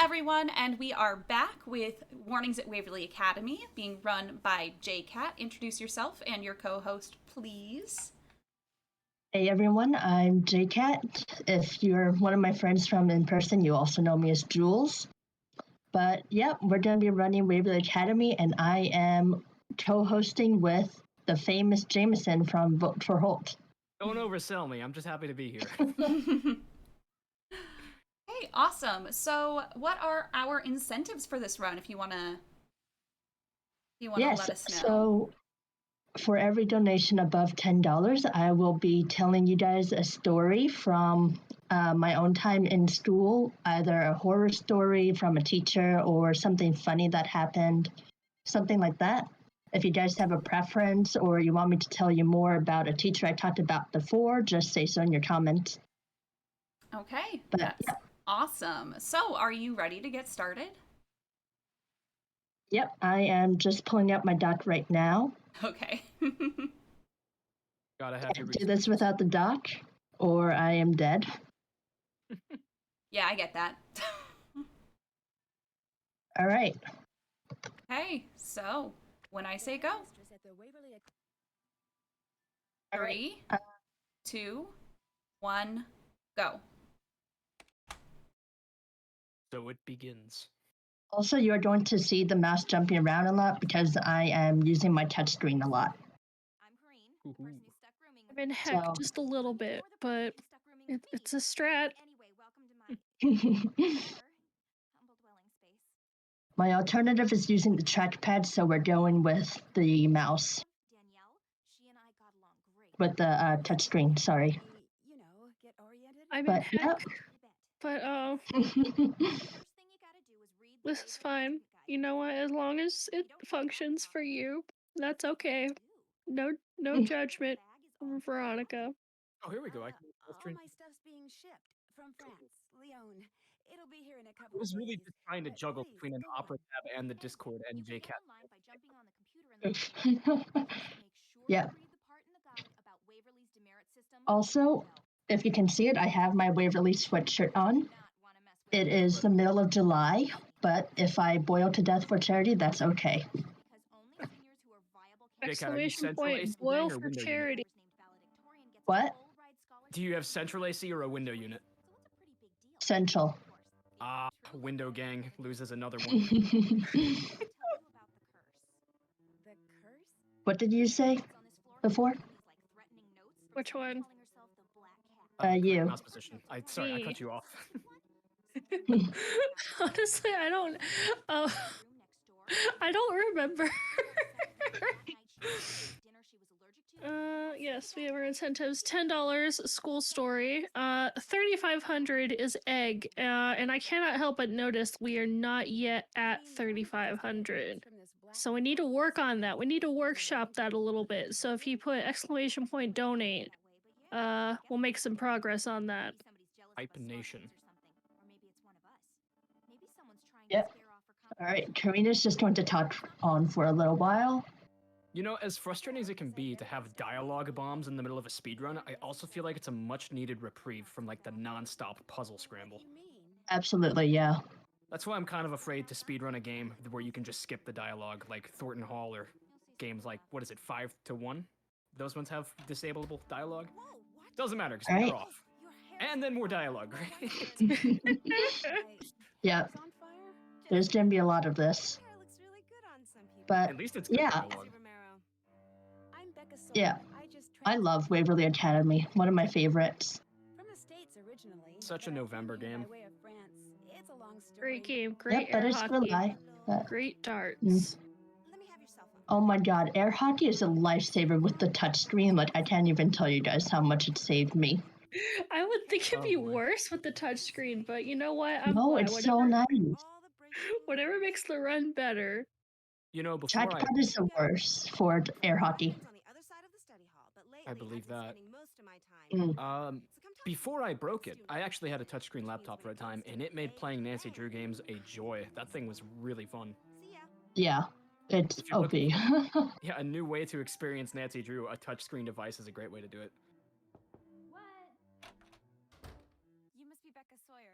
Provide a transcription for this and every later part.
everyone, and we are back with Warnings at Waverly Academy, being run by Jcat. Introduce yourself and your co-host, please. Hey everyone, I'm Jcat. If you're one of my friends from in person, you also know me as Jules. But yep, we're going to be running Waverly Academy, and I am co-hosting with the famous Jameson from Vote for Holt. Don't oversell me. I'm just happy to be here. Hey, awesome. So, what are our incentives for this run? If you want to, let us know. So for every donation above $10, I will be telling you guys a story from my own time in school, either a horror story from a teacher or something funny that happened, something like that. If you guys have a preference or you want me to tell you more about a teacher I talked about before, just say so in your comments. Okay, that's awesome. So, are you ready to get started? Yep, I am just pulling up my doc right now. Okay. Gotta have your do this without the doc, or I am dead. Yeah, I get that. All right. Okay, so when I say go. 3, 2, 1, go. So it begins. Also, you're going to see the mouse jumping around a lot because I am using my touchscreen a lot. I've been hacked just a little bit, but it's a strat. My alternative is using the trackpad, so we're going with the mouse. With the touchscreen, sorry. I've been hacked, but this is fine. You know what? As long as it functions for you, that's okay. No judgment from Veronica. Oh, here we go. All my stuff's being shipped from France, Lyon. It'll be here in a couple I was of really days. just trying to juggle Please, between an go Opera on. tab and the Discord and You can Jcat. go online by jumping on the computer in the Yeah. read the part in the guide about Waverly's demerit system. Also, if you can see it, I have my Waverly sweatshirt on. It is the middle of July, but if I boil to death for charity, that's okay. Exclamation point, boil for charity. What? Do you have Central AC or a window unit? Central. Ah, window gang loses another one. What did you say before? Which one? You. Mouse position. Sorry, I cut you off. Honestly, I don't remember. Yes, we have our incentives. $10 school story. 3,500 is egg. And I cannot help but notice we are not yet at 3,500. So we need to work on that. We need to workshop that a little bit. So if you put exclamation point donate, we'll make some progress on that. Hype Nation. Yep. All right, Karina's just going to talk on for a little while. You know, as frustrating as it can be to have dialogue bombs in the middle of a speedrun, I also feel like it's a much-needed reprieve from, like, the non-stop puzzle scramble. Absolutely, yeah. That's why I'm kind of afraid to speedrun a game where you can just skip the dialogue, like Thornton Hall or games like, what is it, 5 to 1? Those ones have disableable dialogue? Doesn't matter, because they're off. And then more dialogue, right? Yeah. There's gonna be a lot of this. But at least it's good dialogue. Yeah. I love Waverly Academy. One of my favorites. Such a November game. Great game, great but air it's hockey, July. great darts. Oh my god, air hockey is a lifesaver with the touchscreen. Like, I can't even tell you guys how much it saved me. I would think it'd be worse with the touchscreen, but you know what? I'm No, glad. it's so nice. Whatever makes the run better. You know, before Trackpad is the worst for air hockey. I believe that. Before I broke it, I actually had a touchscreen laptop for a time, and it made playing Nancy Drew games a joy. That thing was really fun. Yeah, it's OP. Yeah, a new way to experience Nancy Drew. A touchscreen device is a great way to do it. What? You must be Becca Sawyer.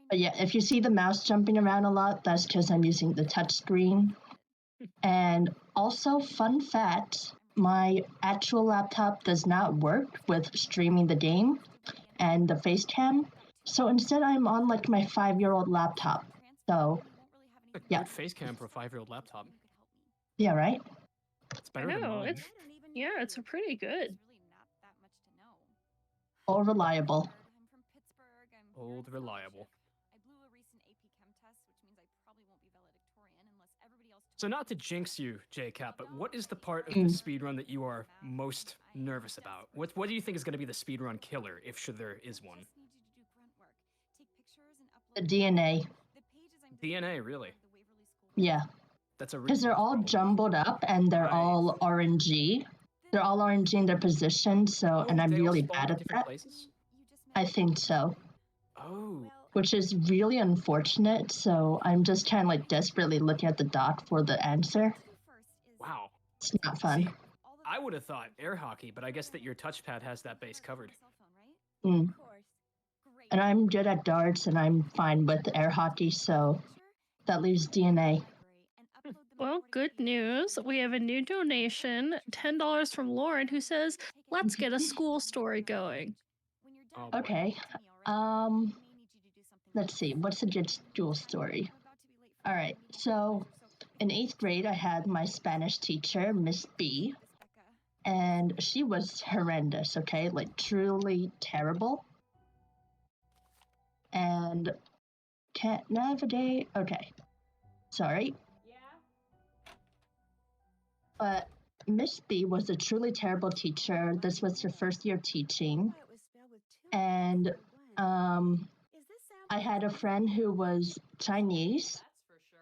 But yeah, if you see the mouse jumping around a lot, that's because I'm using the touch screen. And also, fun fact, my actual laptop does not work with streaming the game and the face cam. So instead, I'm on like my 5-year-old laptop. So, A yeah. good face cam for a 5-year-old laptop. Yeah, right? It's better than know, mine. it's pretty good. All reliable. Old reliable. So not to jinx you, Jcat, but what is the part of the speedrun that you are most nervous about? What do you think is going to be the speedrun killer, if there is one? The DNA. DNA, really? Yeah. That's a Because they're all jumbled up and they're all RNG. They're all RNG in their position, so, and I'm really bad at that. Places? I think so. Oh. Which is really unfortunate, so I'm just kind of like desperately looking at the doc for the answer. Wow. It's not fun. See, I would have thought air hockey, but I guess that your touchpad has that base covered. And I'm good at darts and I'm fine with air hockey, so that leaves DNA. Well, good news. We have a new donation, $10 from Lauren, who says, let's get a school story going. Oh, okay. Let's see. What's a good school story? All right. So in 8th grade, I had my Spanish teacher, Miss B, and she was horrendous, okay? Like truly terrible. And can't navigate. Okay. Sorry. But Miss B was a truly terrible teacher. This was her first year teaching. And I had a friend who was Chinese.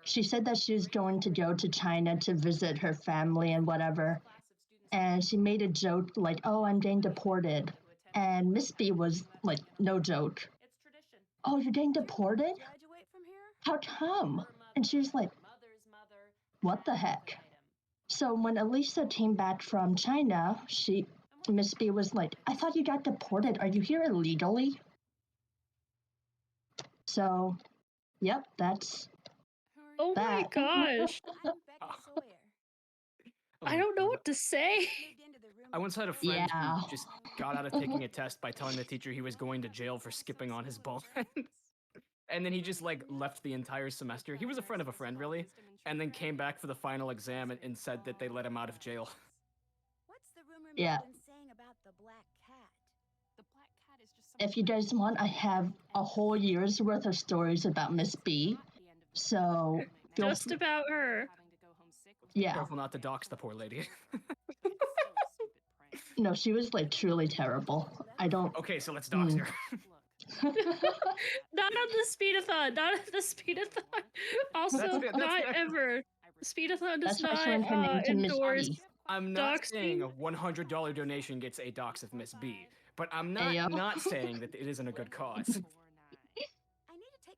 She said that she was going to go to China to visit her family and whatever. And she made a joke like, oh, I'm getting deported. And Miss B was like, no joke. Oh, you're getting deported? How come? And she was like, what the heck? So when Elisa came back from China, Miss B was like, I thought you got deported. Are you here illegally? So, yep, that's Oh my that. gosh. I don't know what to say. I once had a friend who just got out of taking a test by telling the teacher he was going to jail for skipping on his ball. And then he just like left the entire semester. He was a friend of a friend, really, and then came back for the final exam and said that they let him out of jail. What's the rumor Yeah. been saying about the black cat? The black cat is just If you guys want, I have a whole year's worth of stories about Miss B. So just about her. Yeah. Careful not to dox the poor lady. No, she was like truly terrible. I don't. Okay, so let's dox her. Not on the speedathon. Not at the speedathon. Also, not ever. Speedathon does not endorse. I'm not saying a $100 donation gets a dox of Miss B, but I'm not saying that it isn't a good cause.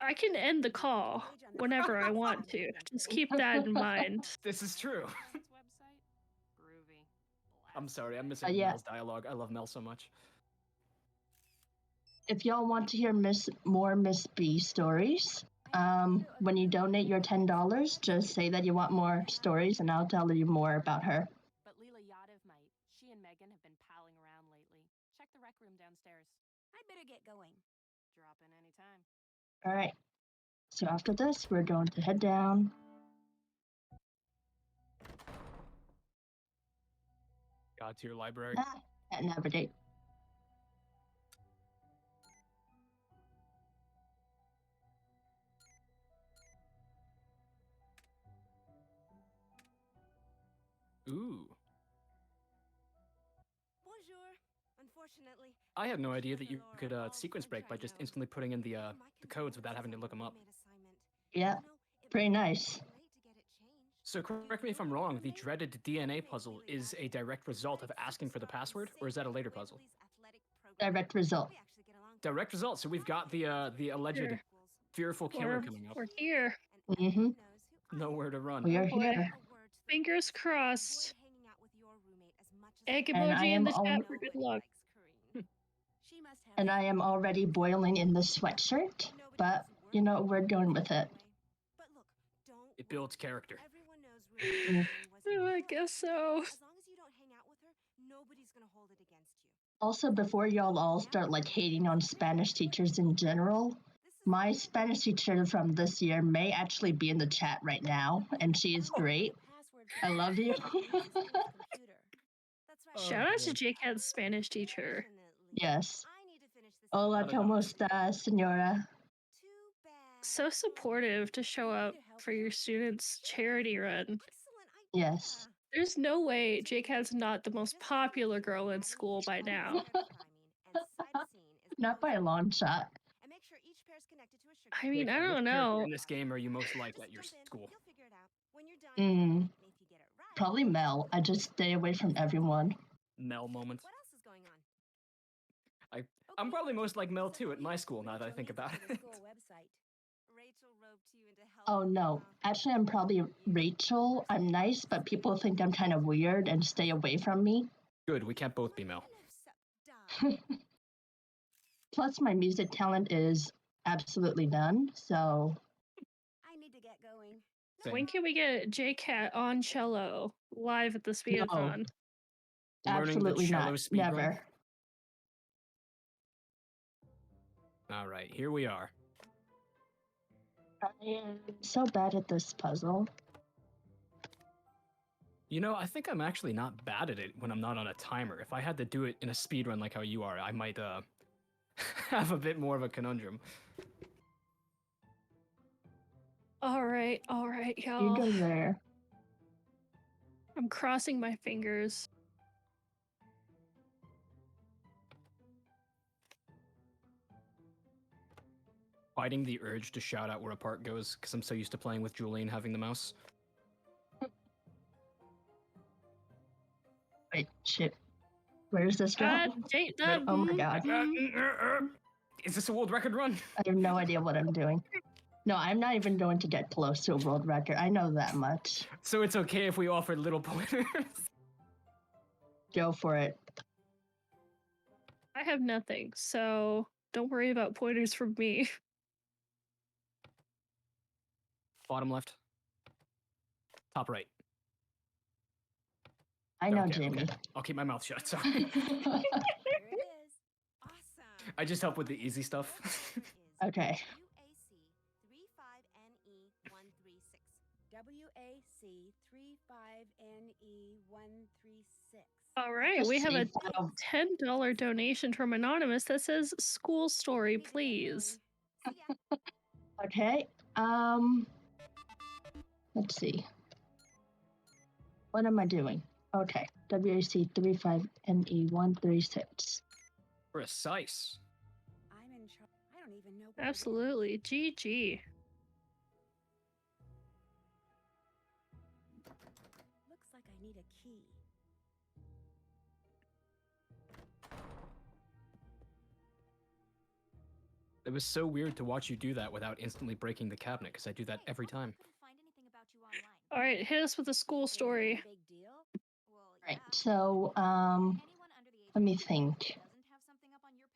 I can end the call whenever I want to. Just keep that in mind. This is true. I'm sorry, I'm missing Mel's dialogue. I love Mel so much. If y'all want to hear more Miss B stories, when you donate your $10, just say that you want more stories, and I'll tell you more about her. But Leela Yadav might. She and Megan have been palling around lately. Check the rec room downstairs. I better get going. Drop in anytime. All right. So after this, we're going to head down. God tier library. And navigate. Ooh. Bonjour. Unfortunately, I had no idea that you could sequence break by just instantly putting in the codes without having to look them up. Yeah, pretty nice. So correct me if I'm wrong, the dreaded DNA puzzle is a direct result of asking for the password, or is that a later puzzle? Direct result. Direct result. So we've got the alleged fearful killer coming up. We're here. Mm-hmm. Nowhere to run. We are here. Fingers crossed. Egg And emoji in the chat for good luck. And I am already boiling in the sweatshirt. but you know, we're going with it. But look, don't It builds character. Everyone knows really I guess so. As long as you don't hang out with her, nobody's gonna hold it against you. Also, before y'all all start like hating on Spanish teachers in general, my Spanish teacher from this year may actually be in the chat right now, and she is great. I love you. Shout out to Jcat's Spanish teacher. Yes. I need to finish this. Hola, Not a ¿cómo dox. está, señora? Too bad. So supportive to show up for your students' charity run. Excellent Yes. There's no way Jcat's not the most popular girl in school by now. Not by a long shot. And make sure each pair's connected to a sugar I mean, I Which don't character know. in this game are you most like Just at your jump in, school? You'll figure it out. When you're done, come Mm. back, and if you get it right, Probably Mel. I just stay away from everyone. Mel moment. what else is going on? I'm Okay, probably most like Mel so too at my here's school now that I Rachel think needs about to the it. school website. Rachel roped you into help. Oh no. Actually, I'm probably Rachel. I'm nice, but people think I'm kind of weird and stay away from me. Good, we can't both be Mel. Plus, my music talent is absolutely none. So, I need to get going. Same. When can we get Jcat on cello live at the speedathon? Learning the absolutely cello not. speedrun? Never. All right, here we are. I am so bad at this puzzle. You know, I think I'm actually not bad at it when I'm not on a timer. If I had to do it in a speedrun like how you are, I might have a bit more of a conundrum. All right, You y'all. go there. I'm crossing my fingers. Fighting the urge to shout out where a part goes because I'm so used to playing with Julian having the mouse. Wait, shit. Where's this go? Oh my god. Is this a world record run? I have no idea what I'm doing. No, I'm not even going to get close to a world record. I know that much. So it's okay if we offer little pointers. Go for it. I have nothing, so don't worry about pointers from me. Bottom left. Top right. I know, Okay, Jamie. okay. I'll keep my mouth shut. Sorry. Here it is. Awesome. I just help with the easy stuff. Okay. WAC 35NE136. All right, Just we have a save file. $10 donation from Anonymous that says school story, please. Okay. Let's see. What am I doing? Okay. WAC 35NE136. Precise. I'm in charge. I don't even know. What Absolutely. GG. Looks like I need a key. It was so weird to watch you do that without instantly breaking the cabinet, because I do that every time. All right, hit us with a school story. Big deal. Right. So, let me think.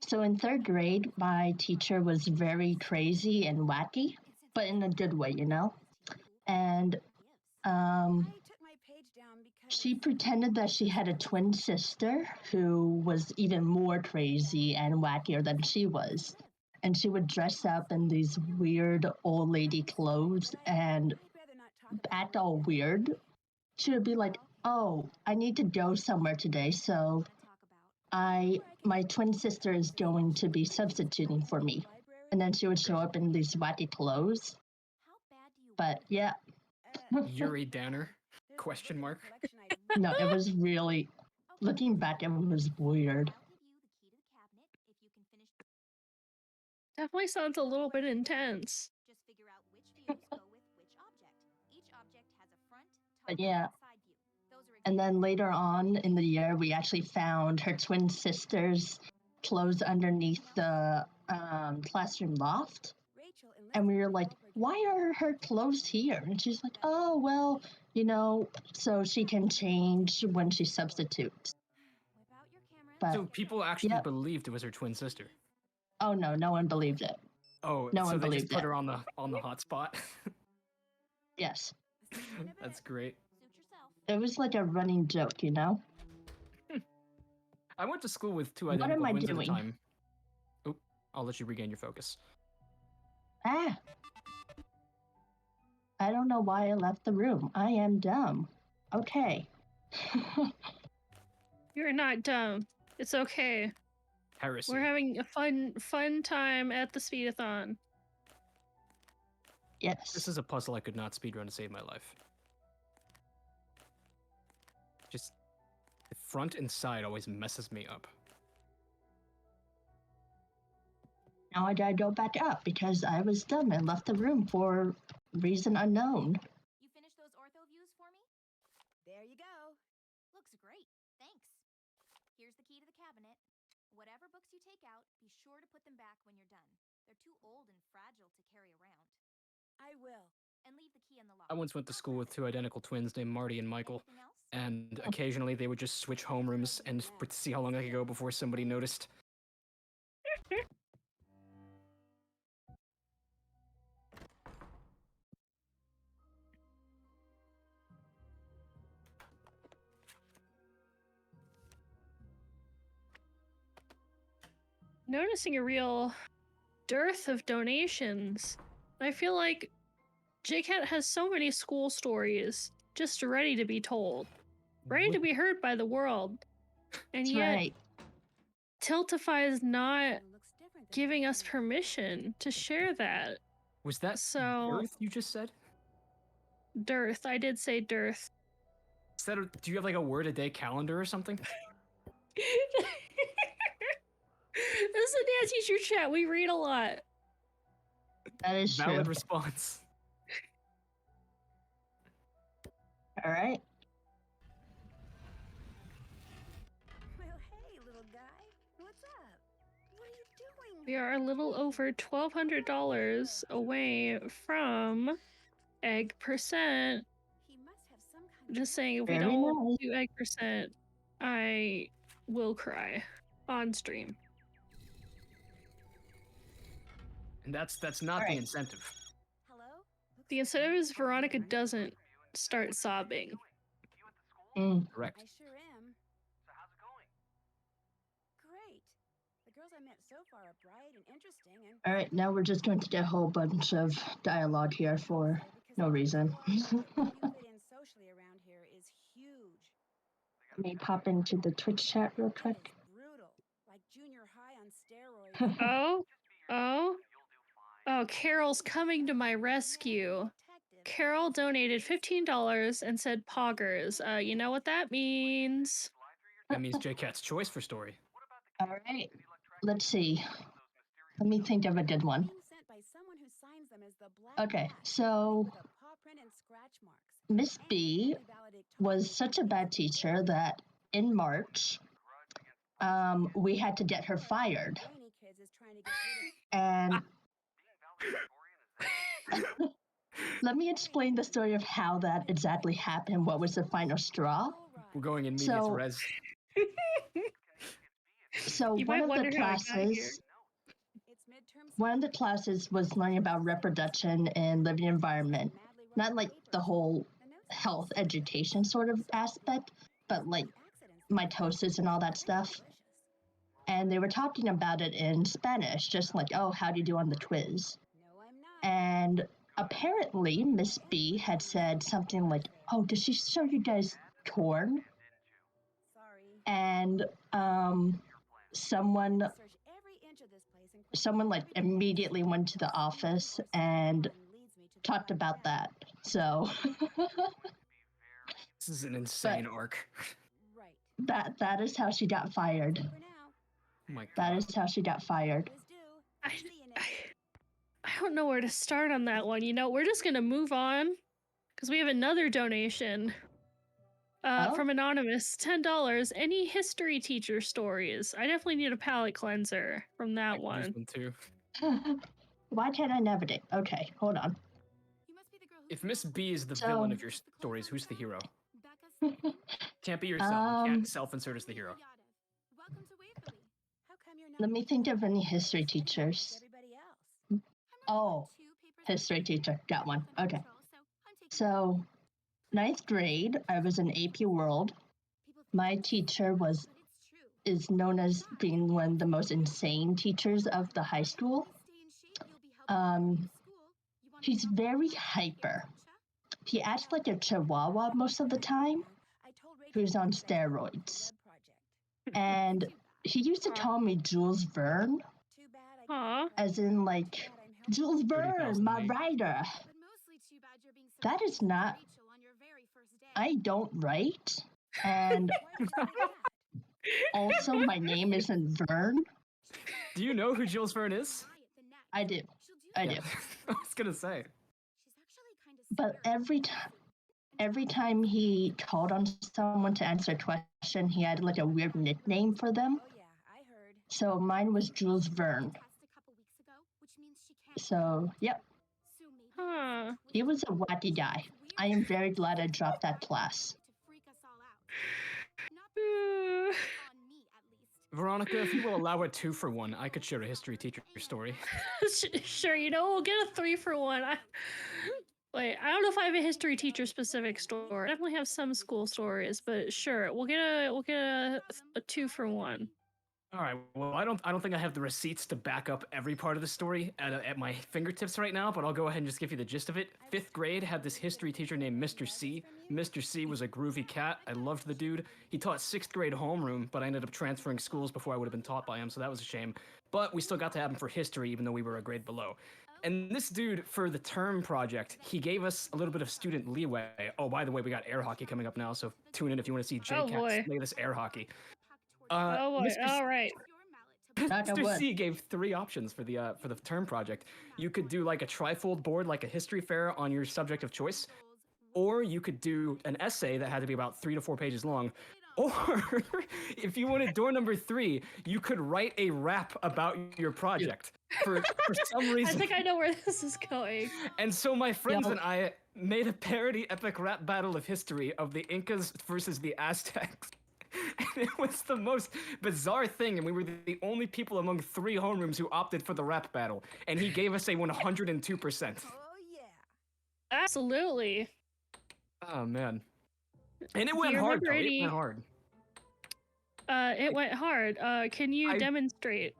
So in third grade, my teacher was very crazy and wacky, but in a good way, you know? And I took my page down because she pretended that she had a twin sister who was even more crazy and wackier than she was. And she would dress up in these weird old lady clothes and I'd rather not talk about act all weird. She would be like, "Oh, I need to go somewhere today, so my twin sister is going to be substituting for me." And then she would show up in these wacky clothes. But yeah, Yuri Danner? Question mark. no, it was really, looking back, it was weird. Definitely sounds a little bit intense. Just figure out which views go with which object. Each object has a front, But top, yeah. and side view. Those are And then later on in the year, we actually found her twin sister's clothes underneath the classroom loft. And we were like, "Why are her clothes here?" And she's like, "Oh, well, you know, so she can change when she substitutes." Whip out your camera. But So people actually Yep. believed it was her twin sister. oh no, no one believed it. Oh, No so one they just believed put it. her on the hotspot. Yes. That's great. Suit yourself. It was like a running joke, you know? I went to school with 2 What am identical I twins at a doing? time. Oop, I'll let you regain your focus. Ah! I don't know why I left the room. I am dumb. Okay. You're not dumb. It's okay. Heresy. We're having a fun time at the speedathon. Yes. This is a puzzle I could not speedrun to save my life. Just the front and side always messes me up. Now I gotta go back up because I was dumb and left the room for reason unknown. You finished those ortho views for me? There you go. Looks great. Thanks. Here's the key to the cabinet. Whatever books you take out, be sure to put them back when you're done. They're too old and fragile to carry around. I will. And leave the key in the locker. I once went to school with 2 identical twins named Marty and Michael, Anything else? and occasionally they would just switch homerooms and see how long I could go before somebody noticed. Noticing a real dearth of donations. I feel like Jcat has so many school stories just ready to be told, ready to be heard by the world. And That's yet, right. Tiltify is not Looks different than giving us before. permission to share that. Was that So- Earth you just said? Dearth. I did say dearth. Do you have like a word a day calendar or something? This is a dance teacher chat. We read a lot. That is true. Valid response. All right. Well, hey, little guy. What's up? What are you doing? We are a little over $1,200 away from egg percent. He must have some kind of Just saying, if we Very don't nice. do egg percent, I will cry on stream. And that's not the Alright. incentive. Hello? The incentive is Veronica doesn't start sobbing. Mm. Correct. I sure am. So how's it going? Great. The girls I met so far are bright and interesting and All right, now we're just going to get a whole bunch of dialogue here for no reason. you fit in socially around here is huge. Let me pop into the Twitch chat real It quick. is brutal. Like junior high on steroids. Oh, Carol's coming to my rescue. Carol donated $15 and said poggers. You know what that means? That means Jcat's choice for story. All right, let's see. Let me think of a good one. Being sent by someone who signs them as the Black Okay, Cat, so with a paw print and scratch marks. Miss And B valedictorian was such a bad teacher that in March, we had to get her fired. brainy kids is trying to get rid of And let me explain the story of how that exactly happened. What was the final straw? We're going in medias So- res. So You one might of the wonder how I got here. classes, It's midterm one of the classes was learning about reproduction and living environment. Not like the whole health education sort of aspect, but like mitosis and all that stuff. And they were talking about it in Spanish, just like, oh, how do you do on the quiz? No, I'm not. And apparently Miss B had said something like, oh, did she show you guys corn? Sorry. And someone Search every inch of this place and someone like immediately went to the office and talked about that. So This is an insane arc. Right. that is how she got fired. For now. Oh my That god. is how she got fired. Always do. I, See you next. I don't know where to start on that one. You know, we're just gonna move on because we have another donation Oh? from Anonymous, $10. Any history teacher stories? I definitely need a palate cleanser from that Use one. one too. Why can't I navigate? Okay, hold on. You must be the girl who If Miss B is the So- villain of your stories, who's the hero? Can't be yourself. You can't self-insert as the hero. Welcome to Waverly. How come you're not Let me think of any history teachers. everybody else? Oh, history teacher. Got one. Okay. So, 9th grade, I was in AP World. My teacher is known as being one of the most insane teachers of the high school. He's very hyper. He acts like a chihuahua most of the time, who's on steroids. And he used to call me Jules Verne, as in like, Jules Verne, my writer. That is not, I don't write. And also my name isn't Verne. Do you know who Jules Verne is? I do. I was gonna say. But every time he called on someone to answer a question, he had like a weird nickname for them. So mine was Jules Verne. So, yep. He was a wacky guy. I am very glad I dropped that class. Veronica, if you will allow a 2-for-1, I could share a history teacher story. Sure, we'll get a 3-for-1. Wait, I don't know if I have a history teacher specific story. I definitely have some school stories, but sure, we'll get a 2-for-1. All right. Well, I don't think I have the receipts to back up every part of the story at my fingertips right now, but I'll go ahead and just give you the gist of it. 5th grade had this history teacher named Mr. C. Mr. C was a groovy cat. I loved the dude. He taught 6th grade homeroom, but I ended up transferring schools before I would have been taught by him, so that was a shame. But we still got to have him for history, even though we were a grade below. And this dude, for the term project, he gave us a little bit of student leeway. Oh, by the way, we got air hockey coming up now, so tune in if you want to see Jcat play this air hockey. All right. Mr. C gave 3 options for the term project. You could do like a trifold board, like a history fair on your subject of choice, or you could do an essay that had to be about 3 to 4 pages long. Or if you wanted door number 3, you could write a rap about your project for some reason. I think I know where this is going. And so my friends and I made a parody epic rap battle of history of the Incas versus the Aztecs. And it was the most bizarre thing, and we were the only people among 3 homerooms who opted for the rap battle, and he gave us a 102%. Absolutely. Oh, man. And it went hard, though. It went hard. It went hard. Can you demonstrate?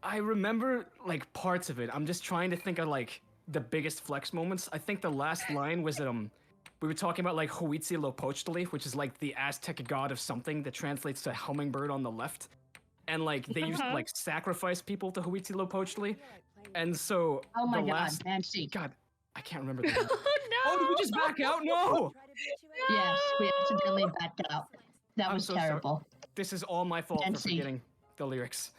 I remember, like, parts of it. I'm just trying to think of, like, the biggest flex moments. I think the last line was that, we were talking about like Huitzilopochtli, which is like the Aztec god of something that translates to hummingbird on the left. And like they used to like sacrifice people to Huitzilopochtli. And so Nancy. God, I can't remember that. No! Oh, did we just back out? No! Yes, we accidentally backed out. That was so terrible. Sorry. This is all my fault for forgetting the lyrics.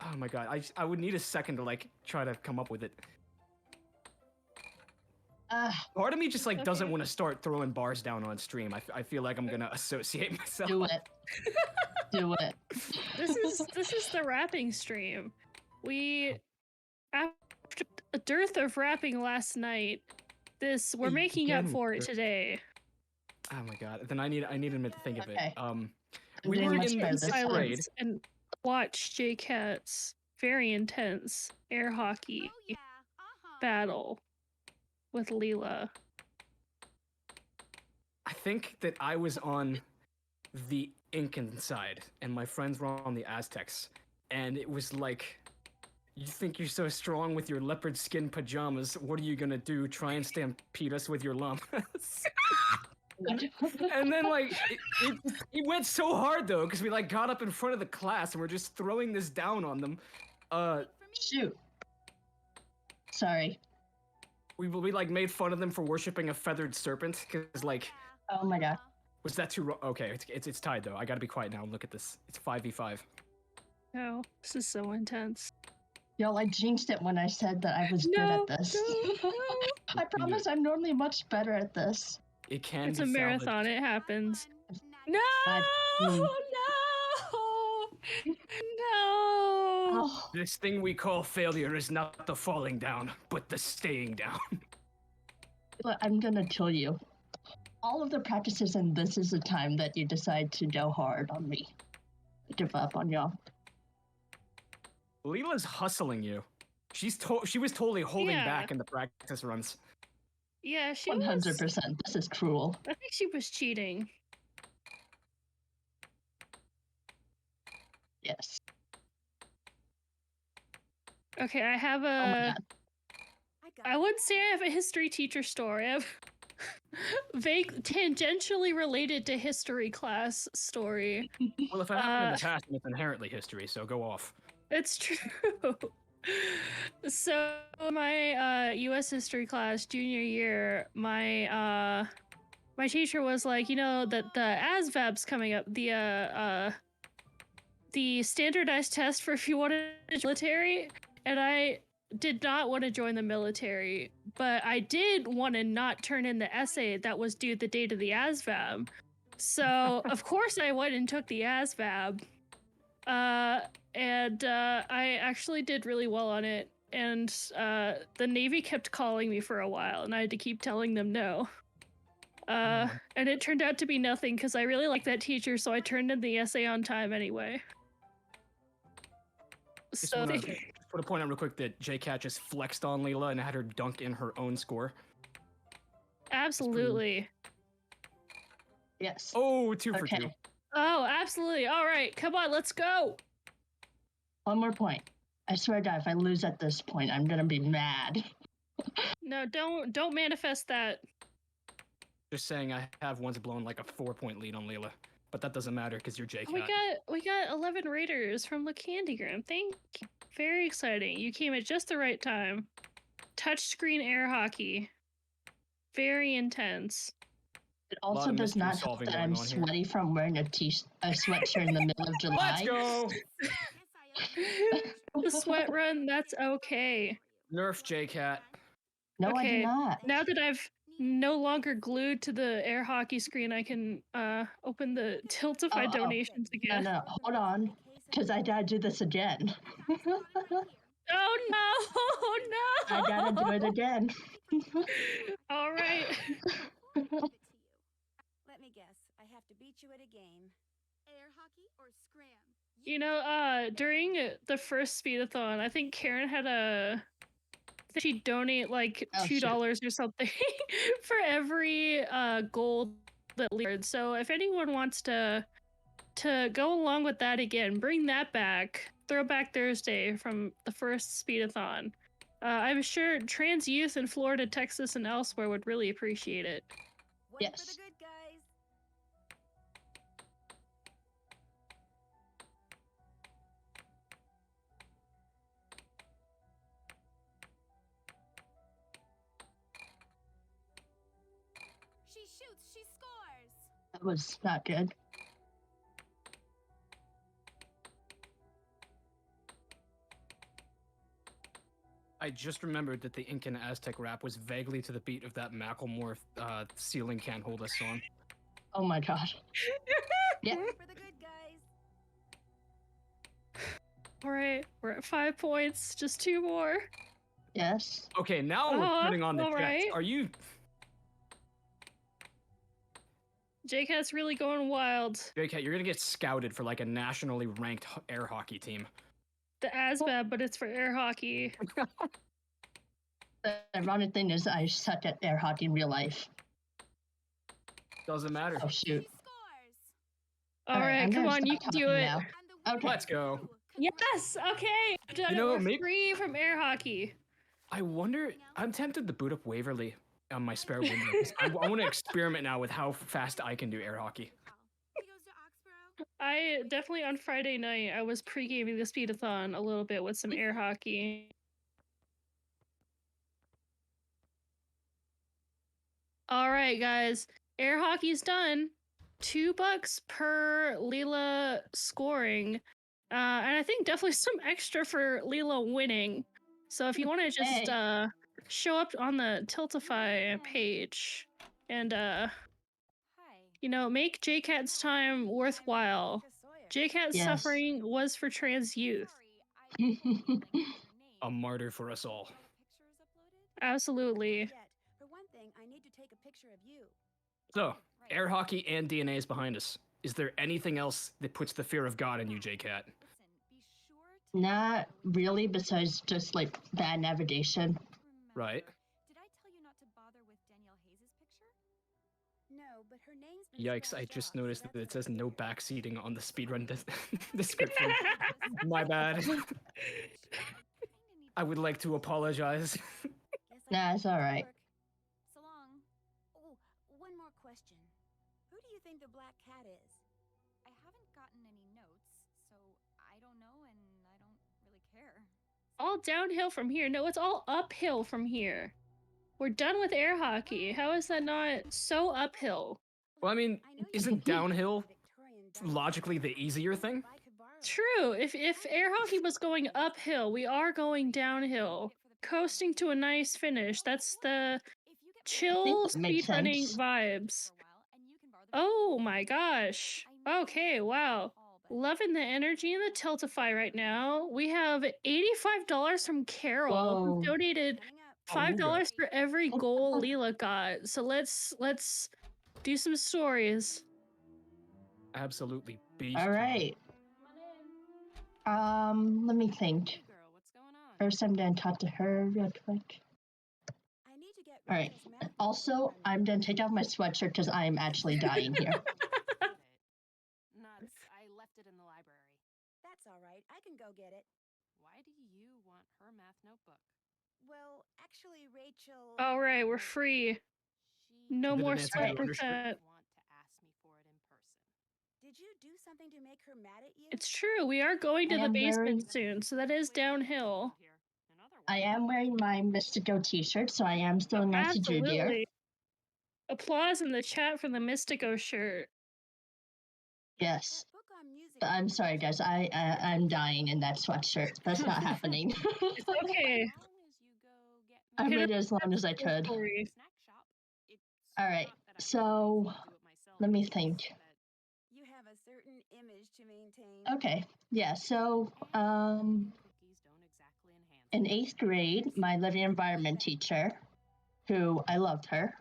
Oh my god, I would need a second to like try to come up with it. Part of me just like doesn't want to start throwing bars down on stream. I feel like I'm gonna associate myself. Do it. Do it. This is the rapping stream. We, after a dearth of rapping last night, we're making up for it today. Oh my god. Then I need a minute to think of it. We were in silence and watch Jcat's very intense air hockey battle with Leela. I think that I was on the Incan side, and my friends were on the Aztecs. And it was like, you think you're so strong with your leopard skin pajamas, what are you gonna do? Try and stampede us with your llamas? And then like, it went so hard though, because we like got up in front of the class and we're just throwing this down on them. Shoot. Sorry. We like made fun of them for worshiping a feathered serpent, because like. Oh my god. Was that too? Okay, it's tied though. I gotta be quiet now. Look at this. It's 5v5. Oh, this is so intense. Y'all, I jinxed it when I said that I was good at this. No. I promise I'm normally much better at this. It can. It's a marathon. It happens. No! No! This thing we call failure is not the falling down, but the staying down. But I'm gonna tell you, all of the practices, and this is the time that you decide to go hard on me. I give up on y'all. Leela's hustling you. She was totally holding Yeah. back in the practice runs. Yeah, she was. 100%. This is cruel. I think she was cheating. Yes. Okay, I have Oh my a. god. I would say I have a history teacher story. I have vague, tangentially related to history class story. Well, if it happened in the past, it's inherently history, so go off. It's true. So my U.S. history class junior year, my teacher was like, you know, that the ASVAB's coming up, the standardized test for if you want to join the military, and I did not want to join the military, but I did want to not turn in the essay that was due the date of the ASVAB. So of course I went and took the ASVAB. And I actually did really well on it. And the Navy kept calling me for a while, and I had to keep telling them no. And it turned out to be nothing because I really liked that teacher, so I turned in the essay on time anyway. Just So wanna put a point out real quick that Jcat just flexed on Leela and had her dunk in her own score. absolutely. Yes. Oh, 2 for 2. Okay. Oh, absolutely. All right, come on, let's go. One more point. I swear to God, if I lose at this point, I'm gonna be mad. No, don't manifest that. Just saying, I have once blown like a 4-point lead on Leela, but that doesn't matter because you're Jcat. We got 11 raiders from the Candygram. Thank you. Very exciting. You came at just the right time. Touchscreen air hockey. Very intense. It also does not help that I'm sweaty from wearing a sweatshirt in the middle of July. Let's go! The sweat run, that's okay. Nerf Jcat. No, I do Okay, not. now that I've no longer glued to the air hockey screen, I can open the Tiltify donations again. No, hold on, because I gotta do this again. Oh no! I gotta do it again. All right. Let me guess. I have to beat you at a game. Air hockey or scram? You know, during the first speedathon, I think Karen had she'd donate like $2 or something for every gold that leared. So if anyone wants to go along with that again, bring that back. Throwback Thursday from the first speedathon. I'm sure trans youth in Florida, Texas, and elsewhere would really appreciate it. One for the good guys. She shoots, she scores. That was not good. I just remembered that the Incan Aztec rap was vaguely to the beat of that Macklemore Ceiling Can't Hold Us song. Oh my god. Yeah. One for the good guys. All right, we're at 5 points. Just 2 more. Yes. Okay, now we're putting on the all checks. right. Are you... Jcat's really going wild. Jcat, you're gonna get scouted for like a nationally ranked air hockey team. The ASVAB, but it's for air hockey. The ironic thing is I suck at air hockey in real life. Doesn't matter. Oh shoot. All right, come on, you can do it. Now. Okay. Let's go. Yes, okay. You know, we're free from air hockey. I wonder, I'm tempted to boot up Waverly on my spare window. 'Cause I want to experiment now with how fast I can do air hockey. I definitely on Friday night I was pre-gaming the speedathon a little bit with some air hockey. All right, guys, air hockey's done. $2 per Leela scoring, and I think definitely some extra for Leela winning. So if you want to just show up on the Tiltify page and you know, make Jcat's time worthwhile. Jcat's suffering was for trans youth. A martyr for us all. Absolutely. For one thing, I need to take a picture of you. So, air hockey and DNA is behind us. Is there anything else that puts the fear of God in you, Jcat? Not really, besides just like bad navigation. Right. Did I tell you not to bother with Danielle Hayes' picture? No, but her name's been Yikes, I scratched just off, so noticed that's that it good says to no hear. backseating on the speedrun description. My bad. I would like to apologize. Guess I Nah, better it's get to alright. work. So long. Oh, one more question. Who do you think the black cat is? I haven't gotten any notes, so I don't know and I don't really care. All downhill from here. No, it's all uphill from here. We're done with air hockey. How is that not so uphill? Well, I mean, I know you isn't can downhill Victorian dinosaur, logically the easier thing? if I could borrow it. True. If air hockey was going uphill, we are going downhill. Coasting to a nice finish. That's the chill that makes speedrunning sense. vibes. Oh my gosh. Okay, wow. Loving the energy in the Tiltify right now. We have $85 from Carol, who Whoa. donated Coming up. $5 for every goal Leela got. So let's do some stories. Absolutely beast. All right. Let me think. Hey girl, what's going on? First, I'm gonna talk to her real quick. I need to get All right. Rachel's math Also, report done. I'm gonna take off my sweatshirt because I am actually dying here. Nuts. I left it in the library. That's all right. I can go get it. Why do you want her math notebook? Well, actually, Rachel. All right, we're free. She No Did more Nancy sweat Drew undershirt? percent. want to ask me for it in person. Did you do something to make her mad at you? It's true. We are going to I the am basement very- soon, so that is downhill. I am wearing my Mystico t-shirt, so I am still Nancy Drew dear. Absolutely. Applause in the chat for the Mystico shirt. Yes. That book on music But I'm is sorry, guys. I'm dying in that sweatshirt. That's not happening. It's okay. I Hit made us it as long as I with a could. story. All right. So let me think. You have a certain image to maintain. Okay. Yeah. So in 8th grade, my living environment teacher, who I loved her,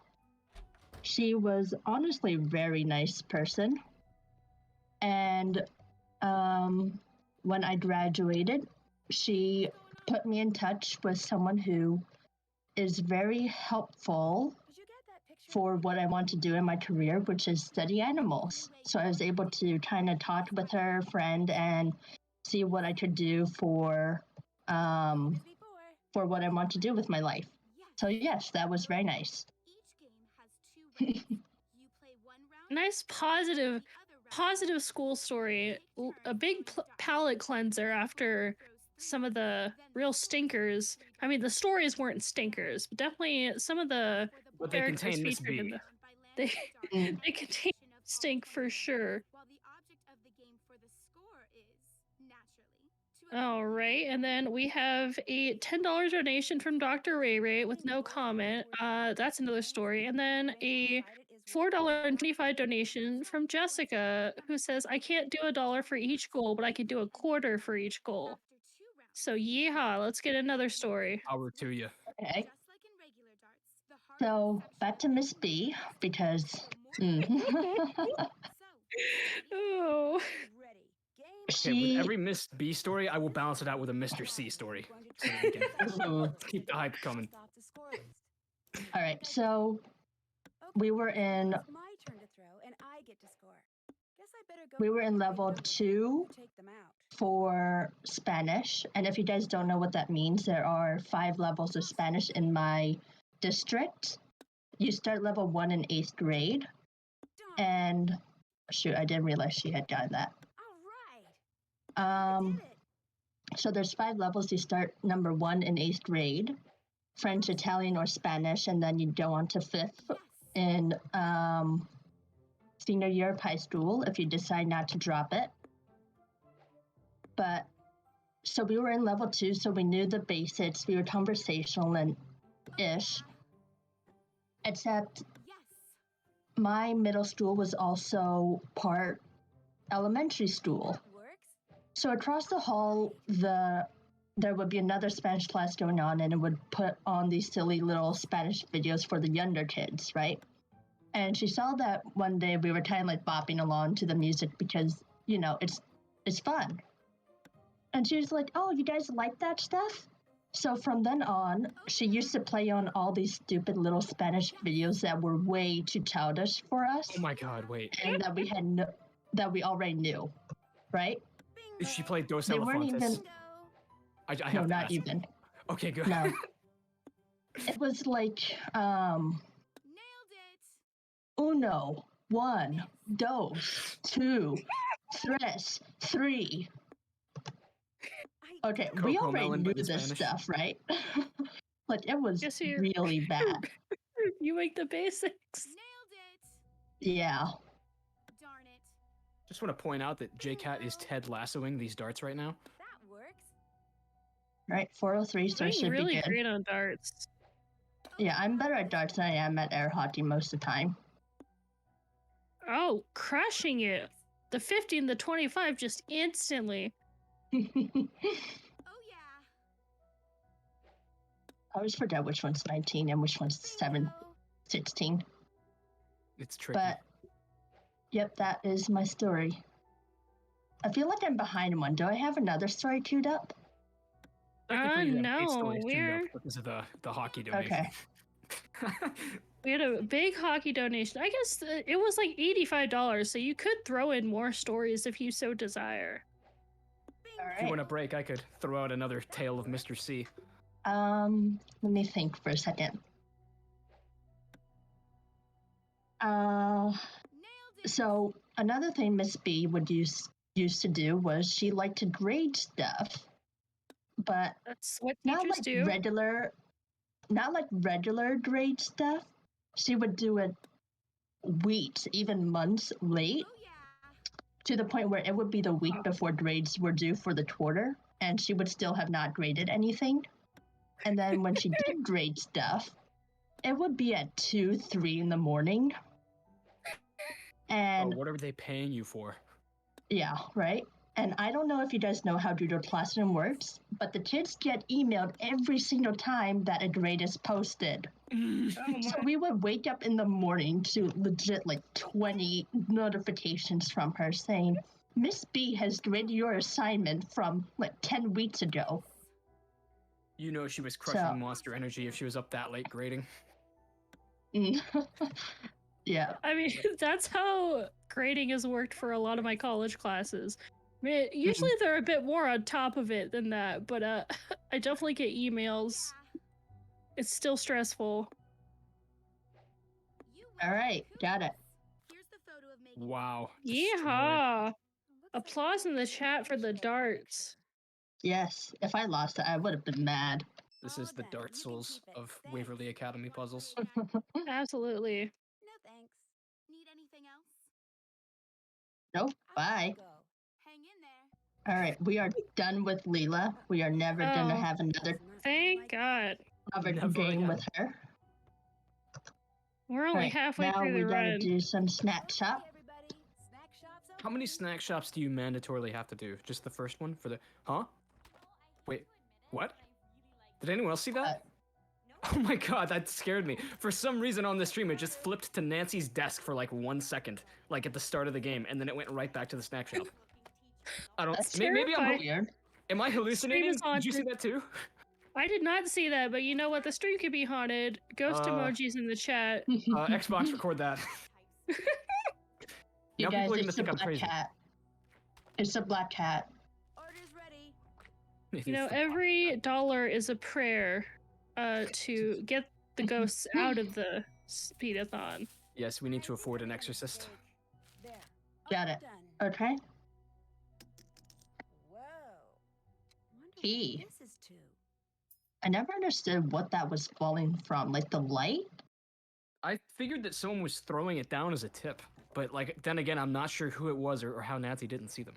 she was honestly a very nice person. And when I graduated, she put me in touch with someone who is very helpful Did you get that picture? for what I want to do in my career, which is study animals. So I was able to kind of talk with her friend and see what I could do for what I want to do with my life. So yes, that was very nice. Nice positive school story. A big palate cleanser after some of the real stinkers. I mean, the stories weren't stinkers, but definitely some of the But they characters contain Miss featured in B. the they contain stink for sure. All right, and then we have a $10 donation from Dr. Ray Ray with no comment. That's another story. And then a $4.25 donation from Jessica, who says, I can't do $1 for each goal, but I can do $0.25 for each goal. So yeehaw, let's get another story. Power to you. Okay. So back to Miss B, because Oh. Okay, with every Miss B story, I will balance it out with a Mr. C story. So that we can keep the hype coming. All right, so we were in It's my turn to throw, and I get to score. Guess I better go. we were in find a level window 2 to take them out. for Spanish. And if you guys don't know what that means, there are 5 levels of Spanish in my district. You start level 1 in 8th grade. And shoot, I didn't realize she had gotten that. All right. Did it. So there's 5 levels. You start number 1 in 8th grade, French, Italian, or Spanish, and then you go on to 5th in senior year of high school if you decide not to drop it. But so we were in level 2, so we knew the basics. We were conversational and ish. Except my middle school was also part elementary school. So across the hall, there would be another Spanish class going on, and it would put on these silly little Spanish videos for the younger kids, right? And she saw that one day we were kind of like bopping along to the music because, you know, it's fun. And she was like, "Oh, you guys like that stuff?" So from then on, she used to play on all these stupid little Spanish videos that were way too childish for us, Oh my god, wait. and that we already knew, right? She played Dos They weren't Elefantes. even. I have No, to not ask. even. Okay, good. No. It was like Nailed it. uno, one, dos, two, tres, three. Okay, we Coco already melon, knew but in this Spanish. stuff, right? Like, it was Yes, you're really bad. reviewing the basics. Nailed it. Yeah. Darn it. Just want to point out that Jcat is Ted lassoing these darts right now. That works. Right, 403, so it I'm should be really good. great on darts. Yeah, I'm better at darts than I am at air hockey most of the time. Oh, crushing it. The 50 and the 25 just instantly. Oh yeah. I always forget which one's 19 and which one's 16. It's tricky. But, yep, that is my story. I feel like I'm behind one. Do I have another story queued up? Technically, you have 8 no, stories queued we're... up because of the hockey donation. Okay. We had a big hockey donation. I guess it was like $85, so you could throw in more stories if you so desire. All If you right. want a break, I could throw out another tale of Mr. C. Let me think for a second. Nailed it. So another thing Miss B would used to do was she liked to grade stuff, but That's what not teachers like do. regular grade stuff. She would do it weeks, even months late, Oh yeah. to the point where it would be the week before grades were due for the quarter, and she would still have not graded anything. And then when she did grade stuff, it would be at 2, 3 in the morning. And What are they paying you for? yeah, right? And I don't know if you guys know how Doodle Classroom works, but the kids get emailed every single time that a grade is posted. So we would wake up in the morning to legit like 20 notifications from her saying, Miss B has graded your assignment from like 10 weeks ago. You know she was crushing So- Monster Energy if she was up that late grading. Yeah. I mean, that's how grading has worked for a lot of my college classes. I mean, usually they're a bit more on top of it than that, but I definitely get emails. It's still stressful. You All right, got it. Here's the photo of making. Wow. destroyed. Yeehaw! Looks like Applause in the it's chat for the darts. Yes, if I lost it, I would have been mad. This All is the done. Dart You can Souls keep it. of Thanks. Waverly Academy puzzles. Absolutely. No thanks. Need anything else? Nope, I gotta bye. go. Hang in there. All right, we are done with Leela. We are never going to Oh. have another Thank God. covered Never game again. with her. We're All only right, halfway now through we the gotta run. do some snack Okay, shop. everybody. Snack shop's How many open. snack shops do you mandatorily have to do? Just the first one for the... Huh? Wait, what? Did anyone else see that? Oh my god, that scared me. For some reason on the stream, it just flipped to Nancy's desk for like 1 second, like at the start of the game, and then it went right back to the snack shop. I don't... That's Maybe I'm... terrifying. Weird. Am I hallucinating? is Did you see haunted. that too? I did not see that, but you know what? The stream could be haunted. Ghost emojis in the chat. Xbox, record that. You Now guys, people are gonna it's a think I'm black crazy. cat. It's a black cat. Orders ready. You know, every dollar is a prayer to get the ghosts out of the speedathon. Yes, we need to afford an exorcist. There. Got All it. Done. Okay. Whoa. Wonder Key. what this is to. I never understood what that was falling from. Like the light? I figured that someone was throwing it down as a tip, but like then again, I'm not sure who it was or how Nancy didn't see them.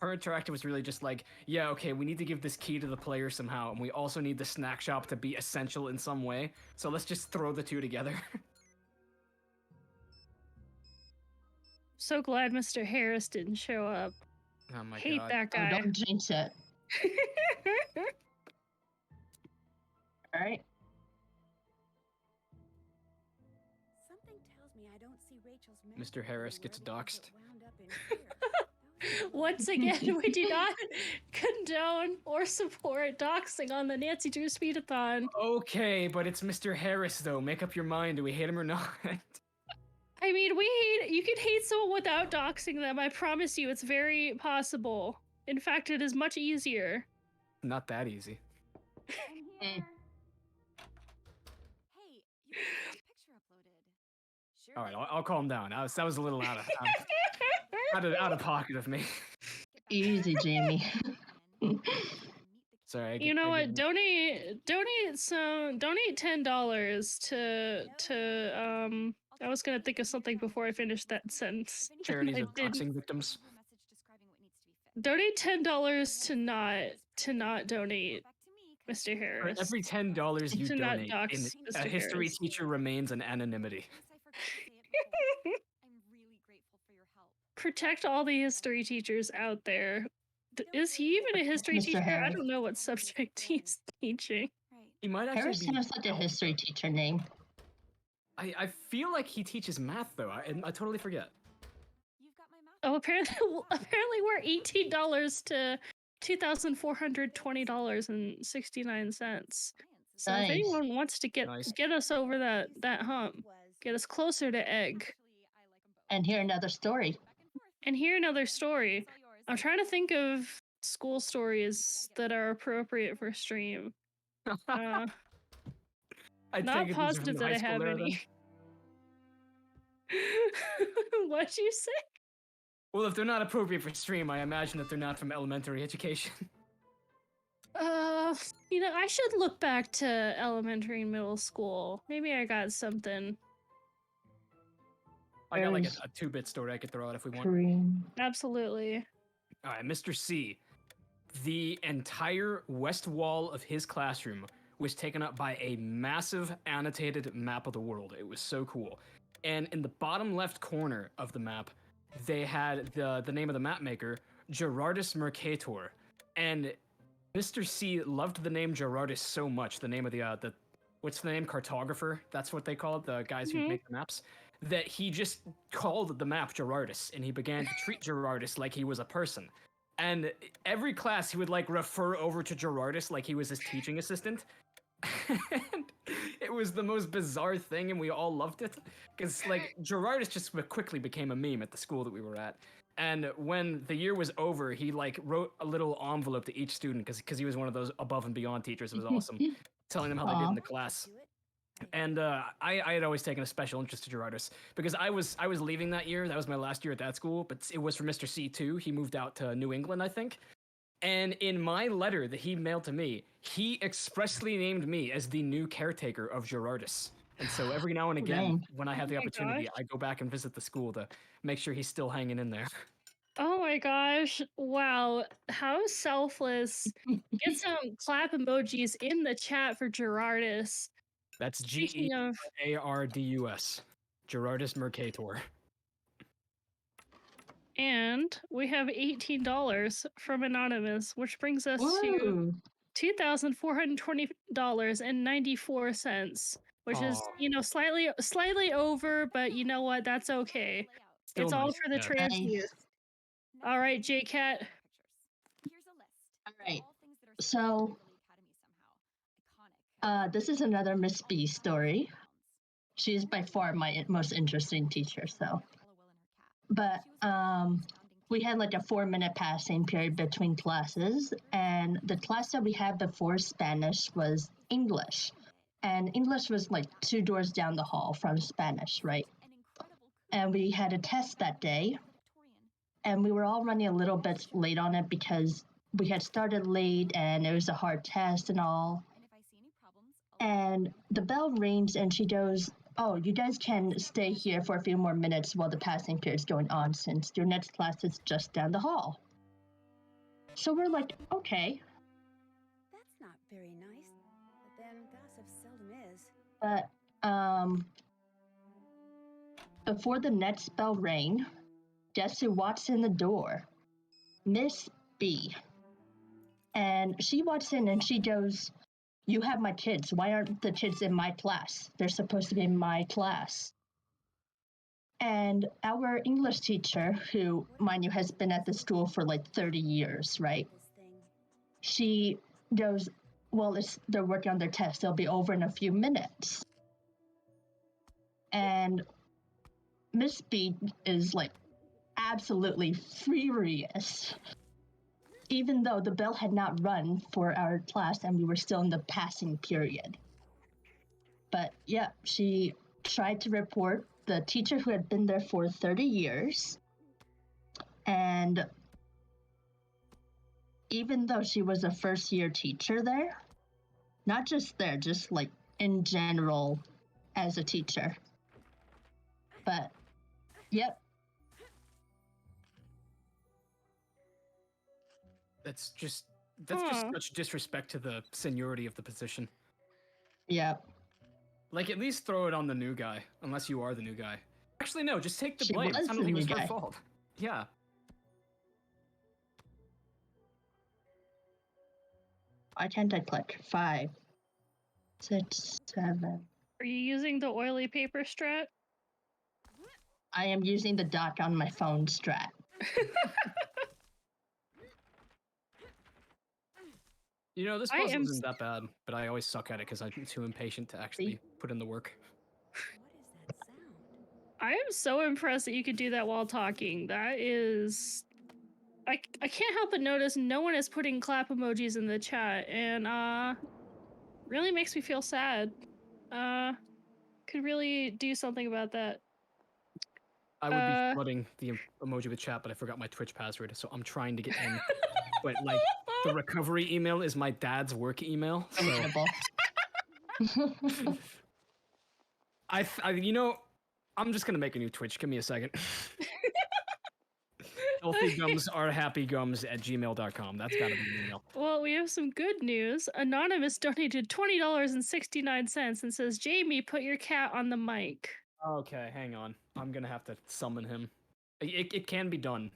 Her interactive was really just like, yeah, okay, we need to give this key to the player somehow, and we also need the snack shop to be essential in some way, so let's just throw the two together. So glad Mr. Harris didn't show up. Oh my Hate god. that Oh, guy. don't jinx it. All right. Something tells me I don't see Rachel's Mr. Harris gets doxxed. Once again, we do not condone or support doxing on the Nancy Drew Speedathon. Okay, but it's Mr. Harris, though. Make up your mind. Do we hate him or not? I mean, you can hate someone without doxing them. I promise you, it's very possible. In fact, it is much easier. Not that easy. Hey, you got a picture uploaded. Sure. All right, I'll calm down. That was a little out of pocket of me. Easy, Jamie. Sorry. You know what? Donate $10 to I was gonna think of something before I finished that sentence. Charities I of didn't. doxing victims. Donate $10 to not donate, Mr. For Harris. every $10 you To not donate, dox a Mr. history Harris. teacher remains in anonymity. I'm really grateful for your help. Protect all the history teachers out there. Is he even a history Mr. teacher? I Harris. don't know what subject he's teaching. Right. He might actually Harris be. sounds like a history teacher name. I feel like he teaches math though. I totally forget. You've got my mouth. Oh, apparently we're $18 to $2,420.69. So if Nice. anyone wants to get Nice. us over that hump, get us closer to egg, And hear another story. and hear another story. I'm trying to think of school stories that are appropriate for stream. I Not take it these are positive from that the I high have school era, then? any. What'd you say? Well, if they're not appropriate for stream, I imagine that they're not from elementary education. You know, I should look back to elementary and middle school. Maybe I got something. I got like There's- a 2-bit story I could throw out if we want. Dream. Absolutely. All right, Mr. C. The entire west wall of his classroom was taken up by a massive annotated map of the world. It was so cool. And in the bottom left corner of the map, they had the name of the map maker, Gerardus Mercator. And Mr. C loved the name Gerardus so much, the name of the what's the name? Cartographer? That's what they call it, the guys who make the maps. That he just called the map Gerardus, and he began to treat Gerardus like he was a person. And every class he would like refer over to Gerardus like he was his teaching assistant. And it was the most bizarre thing, and we all loved it because like Gerardus just quickly became a meme at the school that we were at. And when the year was over, he like wrote a little envelope to each student because he was one of those above and beyond teachers. It was awesome, telling them how they did in the class. And I had always taken a special interest to Gerardus because I was leaving that year. That was my last year at that school, but it was for Mr. C too. He moved out to New England, I think. And in my letter that he mailed to me, he expressly named me as the new caretaker of Gerardus. And so every now and again, Dang. when I have the Oh my opportunity, gosh. I go back and visit the school to make sure he's still hanging in there. Oh my gosh. Wow. How selfless. Get some clap emojis in the chat for Gerardus. That's Speaking of Geardus. Gerardus Mercator. and we have $18 from Anonymous, which brings us to Woo. $2,420.94, which is, Aw. you know, slightly over, but you know what? That's okay. Still It's all nice, for the yeah. trans Nice. youth. All right, Jcat. Here's a list. All right. All things that are So, Waverly Academy somehow. Iconic. This is another Miss B story. She is by far my most interesting teacher. So, but we had like a 4-minute passing period between classes, and the class that we had before Spanish was English, and English was like 2 doors down the hall from Spanish, right? And we had a test that day, and we were all running a little bit late on it because we had started late and it was a hard test and all. And the bell rings and she goes, "Oh, you guys can stay here for a few more minutes while the passing period is going on since your next class is just down the hall." So we're like, okay. That's not very nice. But then gossip seldom is. But before the next bell rang, guess who walks in the door? Miss B. And she walks in and she goes, "You have my kids. Why aren't the kids in my class? They're supposed to be in my class." And our English teacher, who, mind you, has been at the school for like 30 years, right? This thing. She goes, well, they're working on their test. They'll be over in a few minutes. And Miss B is like absolutely furious, even though the bell had not run for our class and we were still in the passing period. But yeah, she tried to report the teacher who had been there for 30 years. And even though she was a first-year teacher there, not just there, just like in general as a teacher. But, yep. That's just such disrespect to the seniority of the position. Yep. Like, at least throw it on the new guy, unless you are the new guy. Actually, no, just take the She blame. was Tell the me it new was her guy. fault. Yeah. Why can't I click? 5, 6, 7. Are you using the oily paper strat? I am using the dock on my phone strat. You know, this I puzzle am isn't that bad, but I always suck at it because I'm too impatient to actually put in the work. What is that sound? I am so impressed that you could do that while talking. That is... I can't help but notice no one is putting clap emojis in the chat, and really makes me feel sad. Could really do something about that. I would be flooding the emoji with chat, but I forgot my Twitch password, so I'm trying to get in. But like, the recovery email is my dad's work email. So you know, I'm just gonna make a new Twitch. Give me a second. healthygums@gmail.com. That's gotta be the email. Well, we have some good news. Anonymous donated $20.69 and says, Jamie, put your cat on the mic. Okay, hang on. I'm gonna have to summon him. It can be done.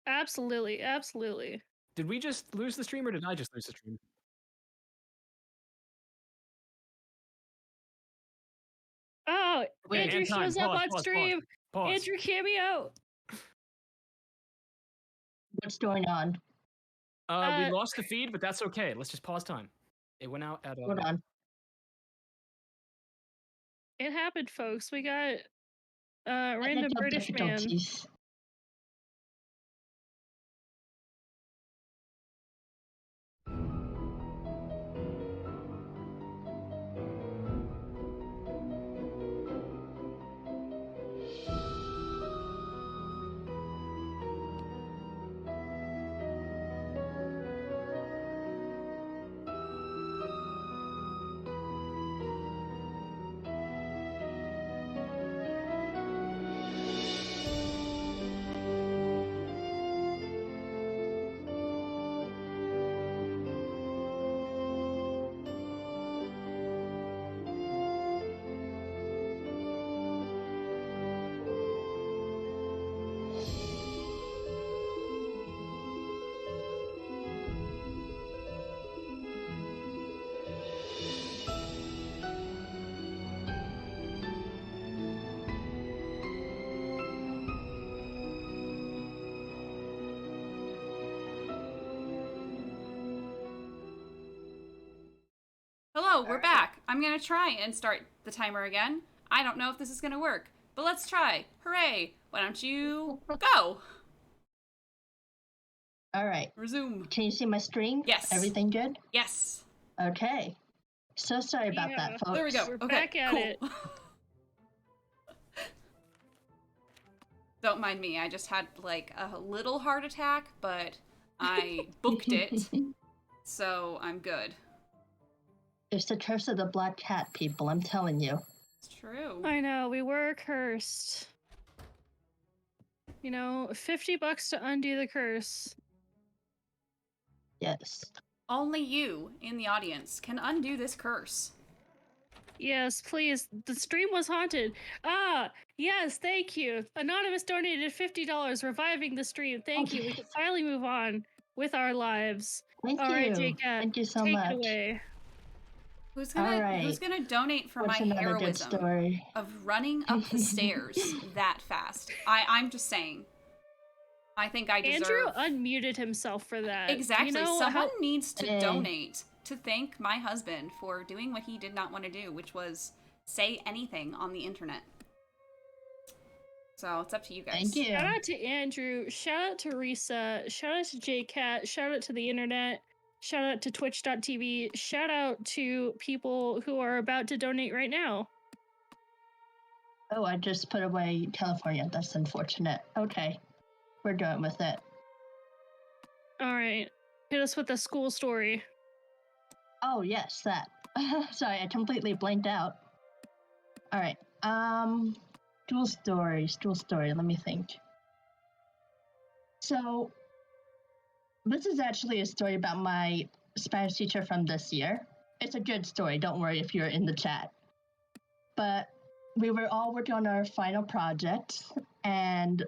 Absolutely, absolutely. Did we just lose the stream, or did I just lose the stream? Oh, Wait, Andrew and time. shows up Pause, on pause, stream. Pause. Andrew cameo. What's going on? We lost the feed, but that's okay. Let's just pause time. It went out at Hold on. It happened, folks. We got random Technical British man. difficulties. Hello, we're back. I'm gonna try and start the timer again. I don't know if this is gonna work, but let's try. Hooray! Why don't you go? All right. Resume. Can you see my screen? Yes. Everything good? Yes. Okay. So sorry about that, folks. There we go. We're Okay, back at cool. it. Don't mind me. I just had like a little heart attack, but I booked it, so I'm good. It's the curse of the black cat, people. I'm telling you. It's true. I know, we were cursed. You know, $50 to undo the curse. Yes. Only you in the audience can undo this curse. Yes, please. The stream was haunted. Ah, yes, thank you. Anonymous donated $50, reviving the stream. Thank you. We can finally move on with our lives. Thank All you. right, Jcat, Thank you so take much. it away. Who's All gonna right. Who's gonna donate for What's my another good heroism story? of running up the stairs that fast? I'm just saying. I think I deserve. Andrew unmuted himself for that. Exactly. You know Someone how... needs to Hey. donate to thank my husband for doing what he did not want to do, which was say anything on the internet. So it's up to you guys. Thank you. Shout out to Andrew. Shout out to Risa. Shout out to Jcat. Shout out to the internet. Shout out to twitch.tv. Shout out to people who are about to donate right now. Oh, I just put away California. That's unfortunate. Okay. We're done with it. All right. Hit us with a school story. Oh, yes, that. Sorry, I completely blanked out. All right. Dual story. Let me think. So, this is actually a story about my Spanish teacher from this year. It's a good story. Don't worry if you're in the chat. But we were all working on our final project, and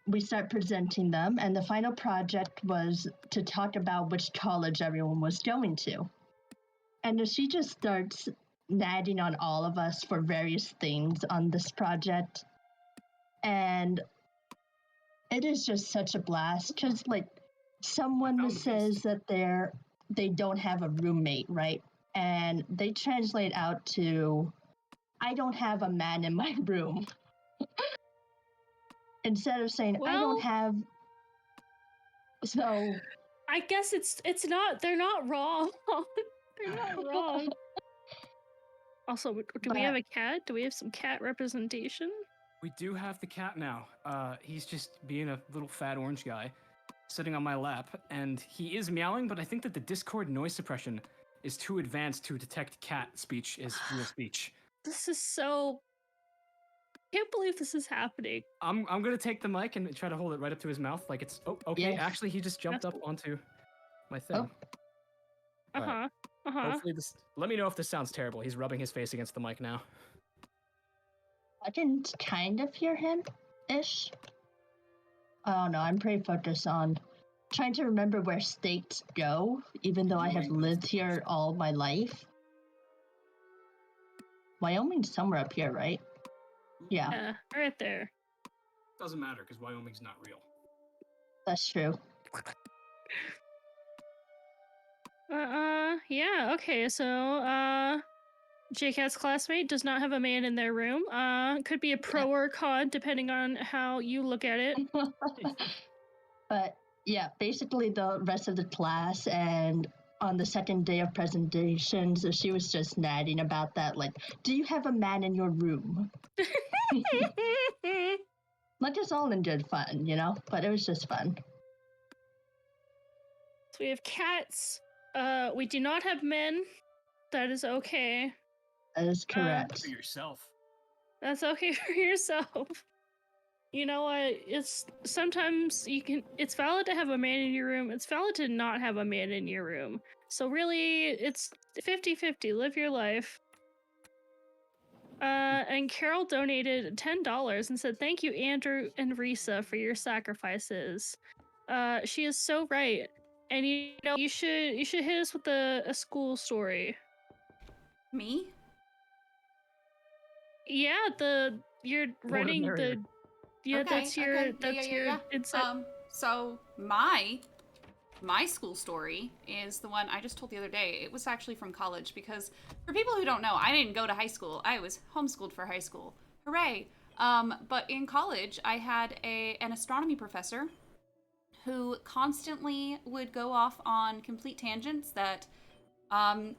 we start presenting them. And the final project was to talk about which college everyone was going to. And she just starts nagging on all of us for various things on this project. And it is just such a blast because, like, someone says that they don't have a roommate, right? And they translate out to, I don't have a man in my room. Instead of saying, I don't have. So I guess it's not, they're not wrong. They're not wrong. Also, do we have a cat? Do we have some cat representation? We do have the cat now. He's just being a little fat orange guy sitting on my lap, and he is meowing, but I think that the Discord noise suppression is too advanced to detect cat speech as real speech. This is so... I can't believe this is happening. I'm gonna take the mic and try to hold it right up to his mouth like it's... Oh, okay, Yes. actually he just jumped up onto my thing. Uh-huh. Hopefully this... Let me know if this sounds terrible. He's rubbing his face against the mic now. I can kind of hear him-ish. Oh no, I'm pretty focused on trying to remember where states go, even though I have lived here all my life. Wyoming's somewhere up here, right? Yeah, Yeah, right there. Doesn't matter, because Wyoming's not real. that's true. Yeah, okay, so, Jcat's classmate does not have a man in their room. Could be a pro or con, depending on how you look at it. But yeah, basically the rest of the class and on the second day of presentations, she was just nagging about that, like, do you have a man in your room? Not just all in good fun, you know, but it was just fun. So we have cats. We do not have men. That is okay. That is correct. For yourself. That's okay for yourself. You know what? It's sometimes it's valid to have a man in your room. It's valid to not have a man in your room. So really, it's 50-50. Live your life. And Carol donated $10 and said, "Thank you, Andrew and Risa, for your sacrifices." She is so right. And you know, you should hit us with a school story. Me? Yeah, you're running the... Yeah, Okay, that's your okay. that's Yeah. your inside. So my school story is the one I just told the other day. It was actually from college because for people who don't know, I didn't go to high school. I was homeschooled for high school. Hooray! But in college, I had an astronomy professor who constantly would go off on complete tangents that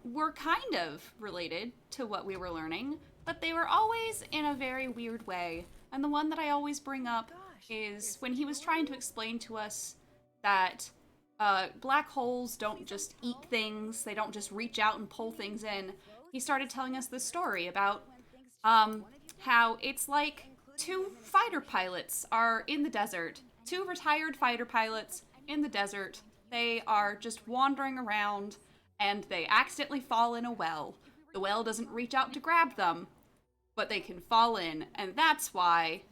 were kind of related to what we were learning, but they were always in a very weird way. And the one that I always bring up is when he was trying to explain to us that black holes don't just eat things, they don't just reach out and pull things in. He started telling us this story about how it's like two fighter pilots are in the desert. Two retired fighter pilots in the desert. They are just wandering around and they accidentally fall in a well. The well doesn't reach out to grab them, but they can fall in, and that's why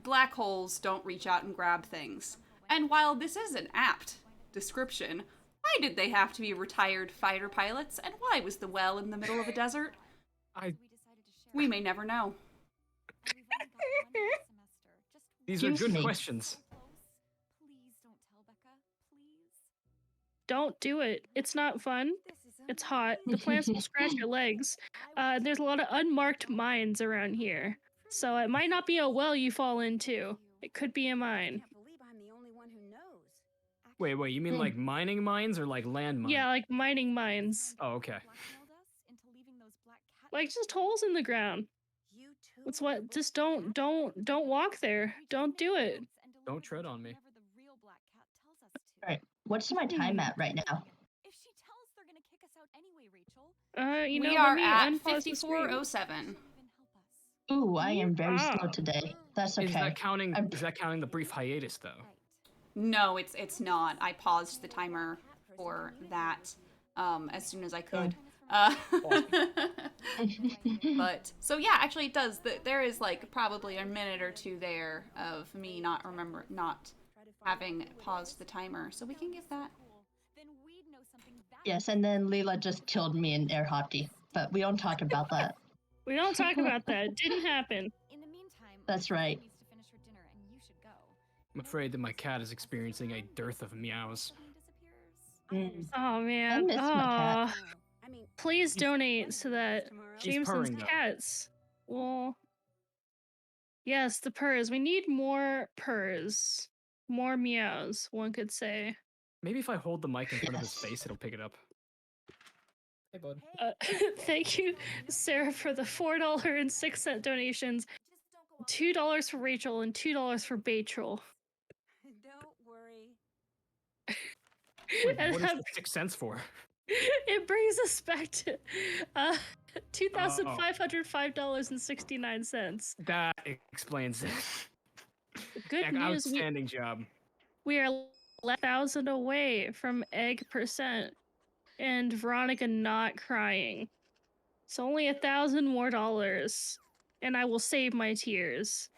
black holes don't reach out and grab things. And while this is an apt description, Why did they have to be retired fighter pilots, and why was the well in the middle of a desert? I. We may never know. These are Excuse good me. questions. Please don't tell Becca. Please. Don't do it. It's not fun. It's hot. The plants will scratch your legs. There's a lot of unmarked mines around here. So it might not be a well you fall into. It could be a I mine. can't believe I'm the only one who knows. Wait, you mean like mining mines or like land mines? Yeah, like mining mines. Oh, okay. Like just holes in the ground. You too. That's what. Just don't walk there. Don't do it. Don't tread on me. Right. What's my time at right now? If she tells, they're gonna kick us out anyway, Rachel. You know, We let are me at unpause the stream. 54:07. Ooh, I am very Ah. slow today. That's Is okay. that counting? I'm- Is that counting the brief hiatus though? No, it's not. I paused the timer for that as soon as I could. But so yeah, actually it does. There is like probably a minute or two there of me not having paused the timer, so we can give that. Yes, and then Leela just killed me in air hockey, but we don't talk about that. We don't talk about that. It didn't happen. In the meantime, That's Rachel right. needs to finish her dinner, and you should go. I'm afraid that my cat is experiencing a dearth of meows. Oh I man. miss my cat. I mean, Please donate so that He's Jameson's purring, though. cats will. Yes, the purrs. We need more purrs. More meows, one could say. Maybe if I hold the mic in front of his Yes. face, it'll pick it up. Hey, bud. Thank you, Sarah, for the $4.06 donations. $2 for Rachel and $2 for Bachel. don't worry. Wait, And what is that- the 6 cents for? It brings us back to $2,505.69. That explains it. Good news, Outstanding job. we are 1,000 away from egg percent and Veronica not crying. So only $1,000 more dollars, and I will save my tears.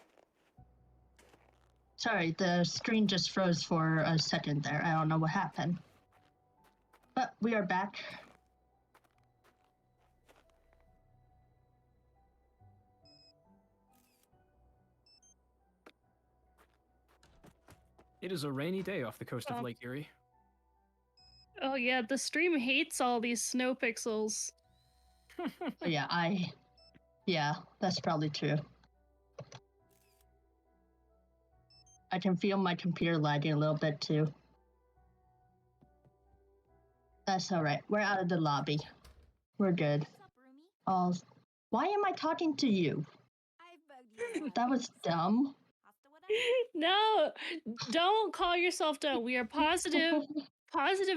Sorry, the screen just froze for a second there. I don't know what happened. But we are back. It is a rainy day off the coast of Oh. Lake Erie. Oh yeah, the stream hates all these snow pixels. So yeah, that's probably true. I can feel my computer lagging a little bit too. That's all right. We're out of the lobby. We're good. All. Why am I talking to you? I've bugged you. That was dumb. No, don't call yourself dumb. We are positive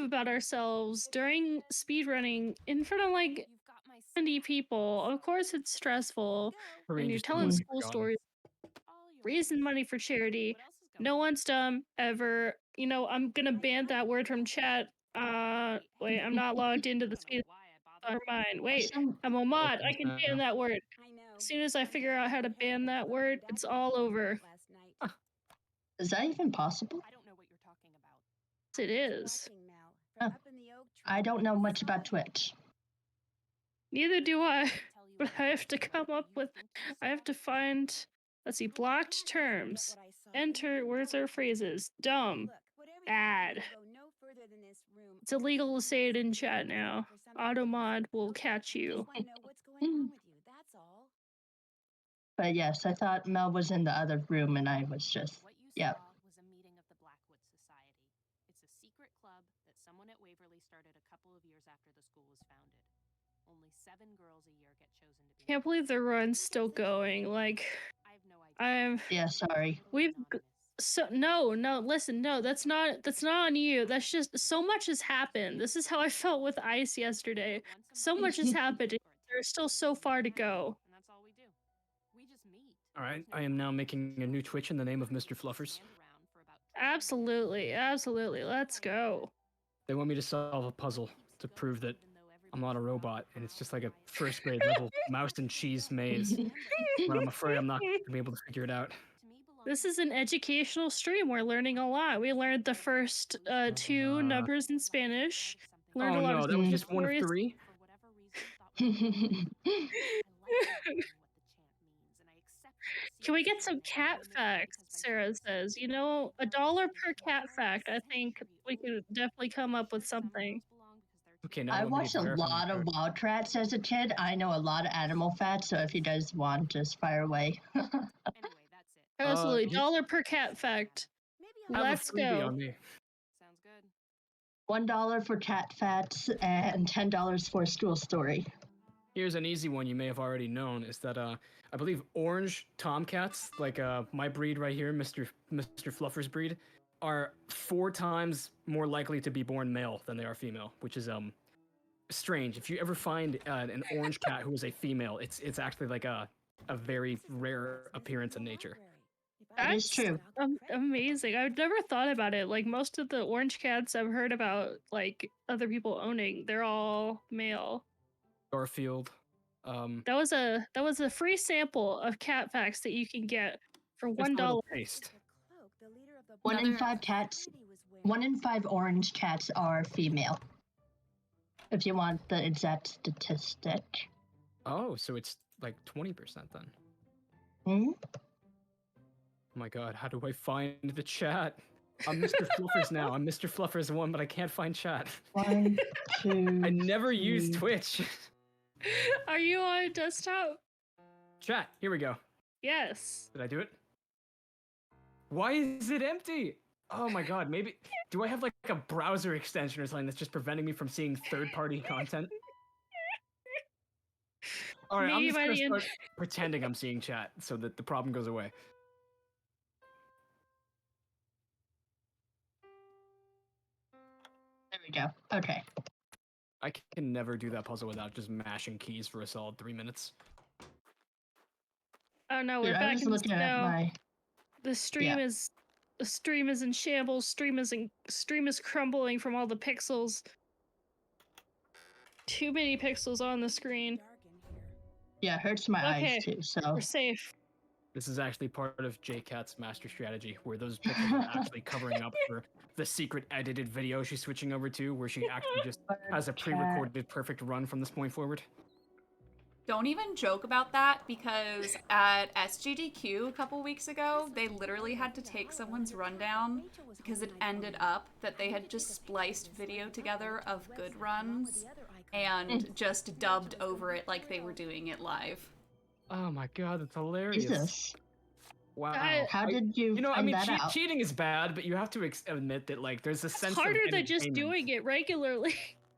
about ourselves during speedrunning in front of like 70 people. Of course it's stressful. And you're Rangers telling totally school forgot. stories, raising money for charity. No one's dumb ever. You know, I'm gonna ban that word from chat. Wait, I'm not logged into the speed. Never mind. Wait, I'm a mod. I can ban that word. I know. As soon as I figure out how to ban that word, it's all over. Last night. Is that even possible? I don't know what you're talking about. It is. Watching Mel Oh, from up in the oak tree. I don't know much about Twitch. Neither do I. Tell you But what, I have to come up you with. think you I have saw? to find. Let's see. Blocked terms. What I saw. Enter words or phrases. Dumb. Look, whatever you Bad. do, go no further than this room. It's illegal to say it in chat now. Automod will catch you. Just wanna know what's going on with you. That's all. But yes, I thought Mel was in the other room and I was just. What you Yep. saw was a meeting of the Blackwood Society. It's a secret club that someone at Waverly started a couple of years after the school was founded. Only 7 girls a year get chosen to be. Can't believe the run's still going. Like, I have no idea. Yeah, sorry. We've so no, listen, no, that's not on you. That's just so much has happened. This is how I felt with Ice yesterday. So much has happened. and There's still so far to go. And that's all we do. We just meet. All right, I am now making a new Twitch in the name of Mr. Fluffers. Absolutely, let's go. They want me to solve a puzzle to prove that I'm not a robot, and it's just like a first grade level mouse and cheese maze. But I'm afraid I'm not going to be able to figure it out. This is an educational stream. We're learning a lot. We learned the first two numbers in Spanish. Learned Oh a lot no, of that was Mm. just one of stories. 3. For whatever reason, thought was I like knowing what the chant means, and I accepted the Can we secret get some formula cat handed down facts? because my Sarah parents said says. it You was know, so $1 easy. per cat Over fact. I a think we century could definitely come up with some something. girls belong because they're Okay, too now I let me watched a verify my lot of code. Wild Trats as a kid. I know a lot of animal facts, so if you guys want, just fire away. Anyway, that's it. Absolutely. you- $1 per cat fact. Maybe I I'll have a Let's freebie go. on me. Sounds good. $1 for cat facts and $10 for school story. Here's an easy one you may have already known is that I believe orange tomcats, like my breed right here, Mr. Fluffer's breed, are 4 times more likely to be born male than they are female, which is strange. If you ever find an orange cat who is a female, it's actually like a very rare appearance in nature. That is true. Amazing. I've never thought about it. Like most of the orange cats I've heard about, like other people owning, they're all male. Garfield. That was a free sample of cat facts that you can get for Just a $1. little taste. One in Another- 5 cats, 1 in 5 orange cats are female. If you want the exact statistic. Oh, so it's like 20% then. Hmm? Oh my god, how do I find the chat? I'm Mr. Fluffers now. I'm Mr. Fluffers 1, but I can't find chat. 1, 2. I never use 3. Twitch. Are you on desktop? Chat, here we go. Yes. Did I do it? Why is it empty? Oh my god, maybe. Do I have like a browser extension or something that's just preventing me from seeing third-party content? Alright, I'm Maybe just by gonna the end. start pretending I'm seeing chat so that the problem goes away. There we go. Okay. I can never do that puzzle without just mashing keys for a solid 3 minutes. Oh no, we're Dude, I back was in the looking at snow. my. The stream is in shambles. Stream is crumbling from all the pixels. Too many pixels on the screen. Yeah, it hurts my Okay, eyes too, so. we're safe. This is actually part of Jcat's master strategy, where those pixels are actually covering up for the secret edited video she's switching over to, where she actually just has a pre-recorded perfect run from this point forward. Don't even joke about that, because at SGDQ a couple weeks ago, they literally had to take someone's rundown because it ended up that they had just spliced video together of good runs and just dubbed over it like they were doing it live. Oh my god, that's hilarious. Jesus. Wow. How did you know, I find mean, that out? cheating is bad, but you have to admit that, like, there's a It's sense harder of than just entertainment. doing it regularly.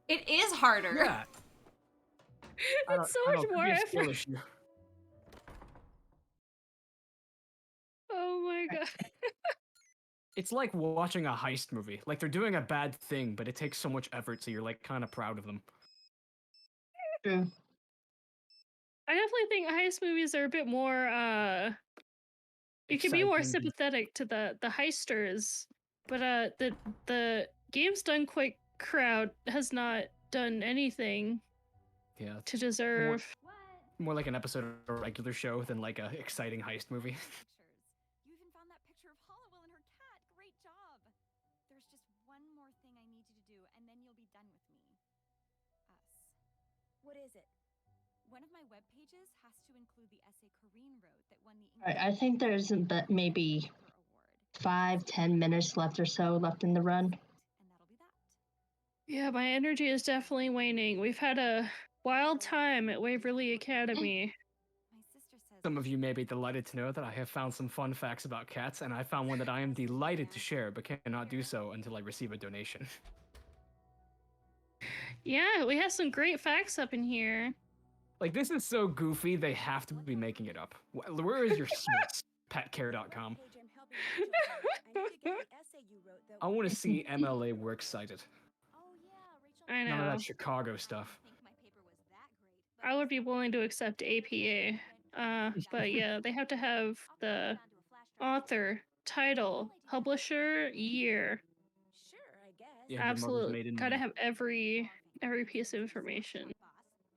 It is harder. Yeah. It's so much more effort. Issue. Oh my god. It's like watching a heist movie. Like, they're doing a bad thing, but it takes so much effort, so you're, like, kind of proud of them. True. I definitely think heist movies are a bit more you can be more Exciting. sympathetic to the heisters, but the Games Done Quick crowd has not done anything Yeah. to deserve. More like an episode of a regular show than like a exciting heist movie. You even found that picture of Hollowell and her cat. Great job. There's just one more thing I need you to do, and then you'll be done with me. What is it? One of my web pages has to include the essay Corrine wrote that won the Alright, I think there's maybe 5-10 minutes left or so left in the run. And that'll be that. Yeah, my energy is definitely waning. We've had a wild time at Waverly Academy. My sister says Some of you may be delighted to know that I have found some fun facts about cats, and I found one that I am delighted to share, but cannot do so until I receive a donation. Yeah, we have some great facts up in here. Like, this is so goofy, they have to be making it up. Where is your source? Petcare.com. I want to see MLA works cited. Oh yeah, Rachel. I None of know. that Chicago stuff. I think my paper was that great. But I would be willing to accept APA. But yeah, they have to have the author, title, publisher, year. Sure, I guess. Yeah, your mother's Absolutely. maiden Gotta name. have every piece of information.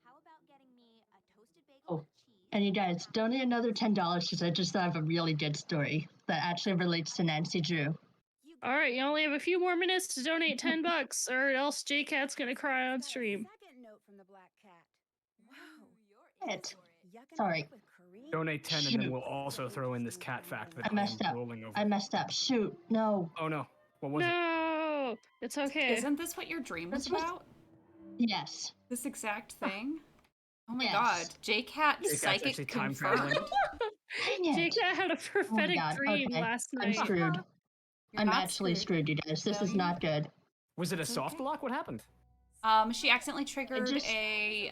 How about getting me a toasted bagel Oh. with cheese And you guys, donate another $10 because I just thought of a really good story that actually relates to Nancy Drew. All right, you only have a few more minutes to donate $10, or else Jcat's gonna cry on stream. Second note from the black cat. Wow. It. Sorry. Donate 10 and then Shoot. we'll also throw in this cat fact that I messed am up. rolling over. I messed up. Shoot. No. Oh no. What was it? No, it's okay. Isn't this what your dream was This was- about? Yes. This exact thing? Oh my Yes. god. Jcat Jcat's psychic actually time confirmed. traveling. Dang it. Jcat had a prophetic God, dream okay. last I'm night. screwed. You're I'm not actually screwed, you guys. This is Dummy. not good. Was it a It's soft okay. block? What happened? She accidentally triggered just- a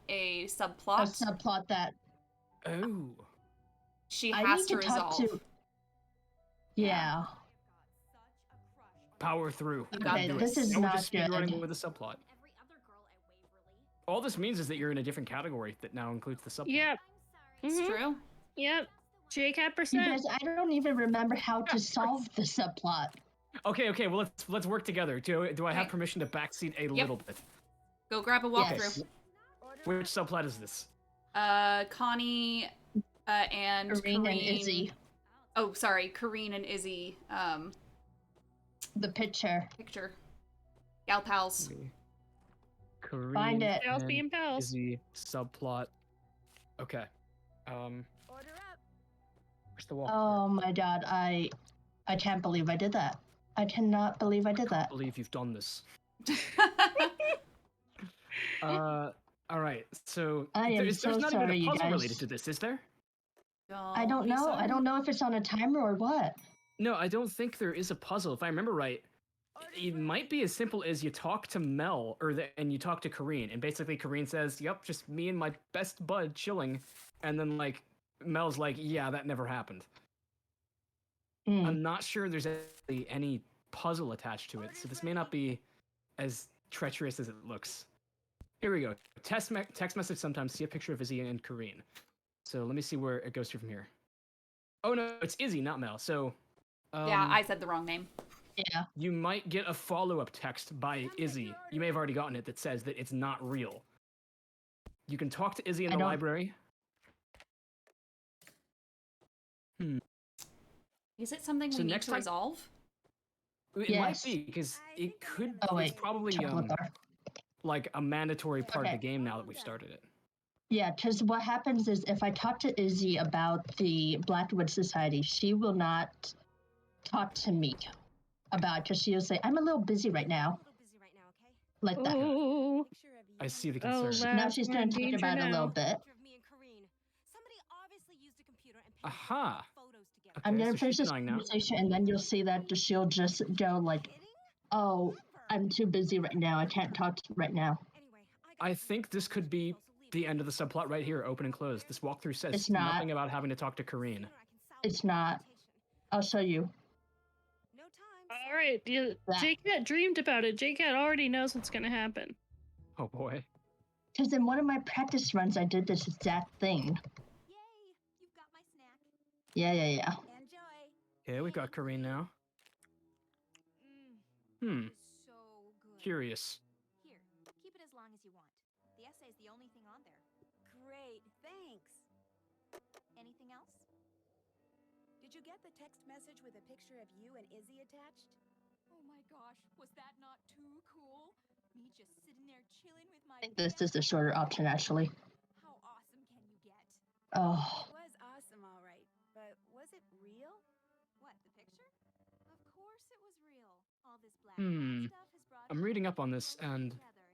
A subplot subplot that Oh. she I has need to to talk resolve. to. Yeah. Power through. You got Okay, this. this is And we're not just speedrunning good. with a subplot. Every other girl at Waverly. All this means is that you're in a different category that now includes the subplot. Yep. It's Mhm. true. Yep. Jcat You percent. guys, I don't even remember how to solve the subplot. Okay. Well, let's work together. Do I have Okay. permission to backseat a little bit? Go grab a walkthrough. Yes. Which subplot is this? Connie and Kareen and Izzy. Oh, sorry, Kareen and Izzy. The picture. Picture. Gal pals. Kareen Find it. Pals and being pals. Izzy subplot. Okay. Order up. Where's the wall? Oh my god, I can't believe I did that. I cannot believe I did I that. believe you've done this. All right. So I am there's so not sorry, even you a puzzle guys. related to this, is there? I don't know. I don't know if it's on a timer or what. No, I don't think there is a puzzle. If I remember right, it might be as simple as you talk to Mel and you talk to Kareen, and basically Kareen says, "Yep, just me and my best bud chilling," and then like Mel's like, "Yeah, that never happened." Hmm. I'm not sure there's actually any puzzle attached to it, so this may not be as treacherous as it looks. Here we go. Text message sometimes. See a picture of Izzy and Kareen. So let me see where it goes from here. Oh no, it's Izzy, not Mel. So Yeah, I said the wrong name. Yeah. you might get a follow-up text by Izzy. You may have already gotten it that says that it's not real. You can talk to Izzy in I the don't- library. Is it something So we need next to time- resolve? It Yes. might be because it could. Oh It's wait. probably Chocolate bar. like a mandatory part of Okay. the game now that we've started it. Yeah, because what happens is if I talk to Izzy about the Blackwood Society, she will not talk to me about because she'll say, I'm a little busy right now. Like that. Ooh. I see the Oh, concern. Now lads, she's we're going in to talk danger about it a now. little bit. Aha. I'm Okay, going so to finish she's this denying now. conversation and then you'll see that she'll just go like, oh, I'm too busy right now. I can't talk right now. I think this could be the end of the subplot right here, open and close. This walkthrough says It's not. nothing about having to talk to Kareen. It's not. I'll show you. All right, That. Jcat dreamed about it. Jcat already knows what's gonna happen. Oh boy. Because in one of my practice runs, I did this exact thing. Yay! You've got my snack. Yeah. Enjoy. Yeah, we got Kareen now. Hmm. So good. Curious. Here, keep it as long as you want. The essay's the only thing on there. Great. Thanks. Anything else? Did you get the text message with a picture of you and Izzy attached? Oh my gosh, was that not too cool? Me just sitting there chilling with my I think this is the shorter option, actually. How awesome can you get? Oh, It was awesome, all right. But was it real? What, the picture? Of course it was real. All this black Hmm. stuff has brought I'm reading up on this, closer and together.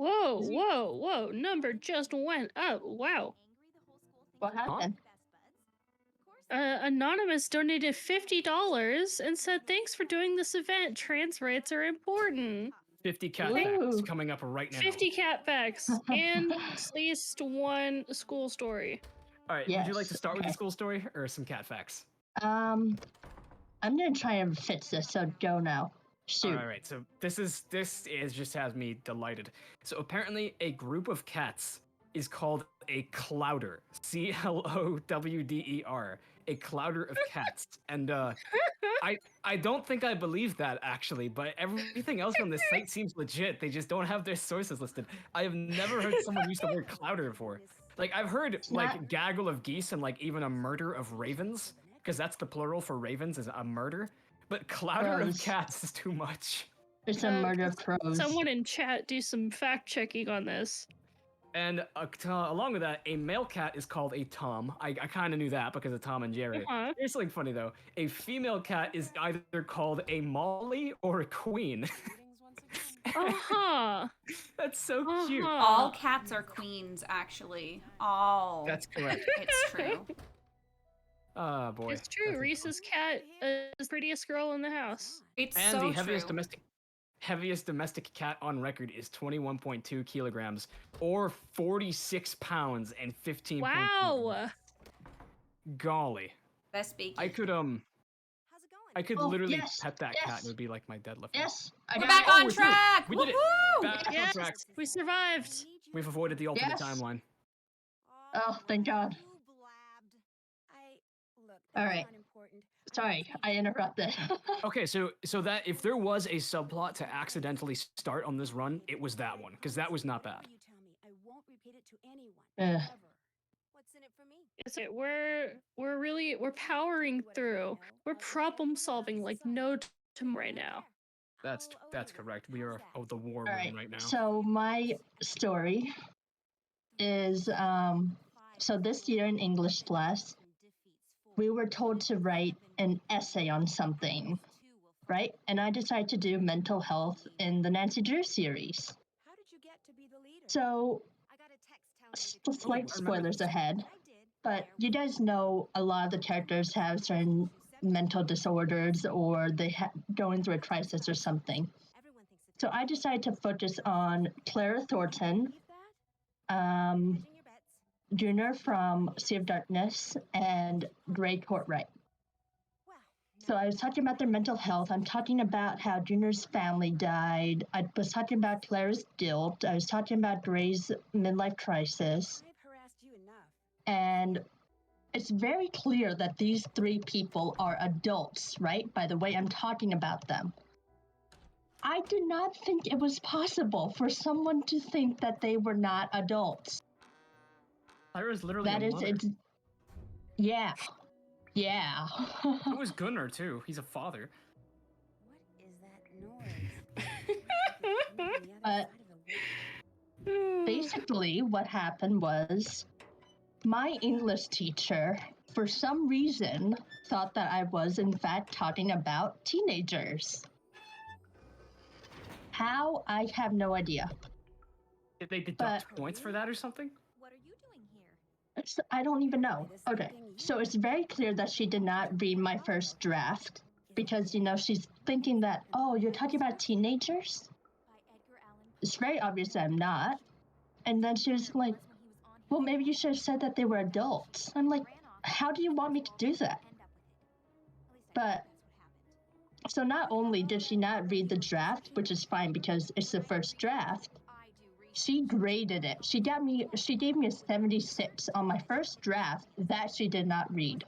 Whoa, whoa, whoa! Number just went up. Wow. Angry the whole school thinks What we're happened? best buds? Of course Anonymous donated $50 and said, "Thanks for doing this event. Trans rights are important." 50 cat Ooh. facts coming up right now. 50 cat facts and at least one school story. All right, would you like to Yes, start with the okay. school story or some cat facts? I'm gonna try and fix this. So go now. Shoot. All right, so this is just has me delighted. So apparently, a group of cats is called a clouder. CLOWDER. A clouder of cats, and I don't think I believe that actually, but everything else on this site seems legit. They just don't have their sources listed. I have never heard someone use the word clouder before. Like I've heard like not- gaggle of geese and like even a murder of ravens, because that's the plural for ravens is a murder. But clatter of Crows. cats is too much. It's a murder of crows. Someone in chat do some fact checking on this. And along with that, a male cat is called a tom. I kind of knew that because of Tom and Jerry. Uh-huh. Here's something funny though. A female cat is either called a Molly or a queen. Greetings once again. Uh-huh. That's so cute. Uh-huh. All cats are queens, actually. All. That's correct. It's true. Oh boy. It's true. That's Reese's cat is the prettiest girl in the house. It's And so the heaviest true. heaviest domestic cat on record is 21.2 kilograms or 46 pounds and 15. Wow. Golly. Best bacon. I could How's it going? I could Oh, literally yes, pet that cat yes. and it would be like my deadlift. Yes, I We're got back it. on we're doing it. track. We did it. Woohoo! Back on Yes, track. we survived. We've avoided the alternate Yes. timeline. Oh, thank God. You blabbed. Look, All that's right. not important. Sorry, I interrupted. Okay, so that if there was a subplot to accidentally start on this run, it was that one because that was not bad. Whatever you tell me, I won't repeat it to anyone. Ugh. Ever. What's in it for me? It's like we're powering through. We're problem solving like no tomorrow right now. That's correct. We are the war All room right now. So my story is so this year in English class, we were told to write an essay on something, right? And I decided to do mental health in the Nancy Drew series. How did you get to be the leader? So I got a text telling me to slight I remember spoilers this. ahead, I did. but you guys know a lot of the characters have certain mental disorders or they going through a crisis or something. Everyone thinks it's So I decided to focus on Clara Thornton, believe that? um, Hedging your bets. Junior from Sea of Darkness, and Gray Courtright. Wow. So I was talking about their mental health. I'm talking about how Junior's family died. I was talking about Clara's guilt. I was talking about Gray's midlife crisis. I've harassed you enough. And it's very clear that these three people are adults, right? By the way I'm talking about them. I did not think it was possible for someone to think that they were not adults. Clara's literally That a is, mother. it's, yeah. Yeah. So is Gunnar too. He's a father. What is that noise? But basically, what happened was my English teacher, for some reason, thought that I was, in fact, talking about teenagers. How? I have no idea. Did they deduct points for that or something? What are you doing here? I don't even know. Okay, so it's very clear that she did not read my first draft because, she's thinking that, oh, you're talking about teenagers? By Edgar Allan It's very obvious that I'm not. And then she was like, well, maybe you should have said that they were adults. I'm like, how do you want me to do that? But, so not only did she not read the draft, which is fine because it's the first draft, she graded it. She gave me a 76 on my first draft that she did not read.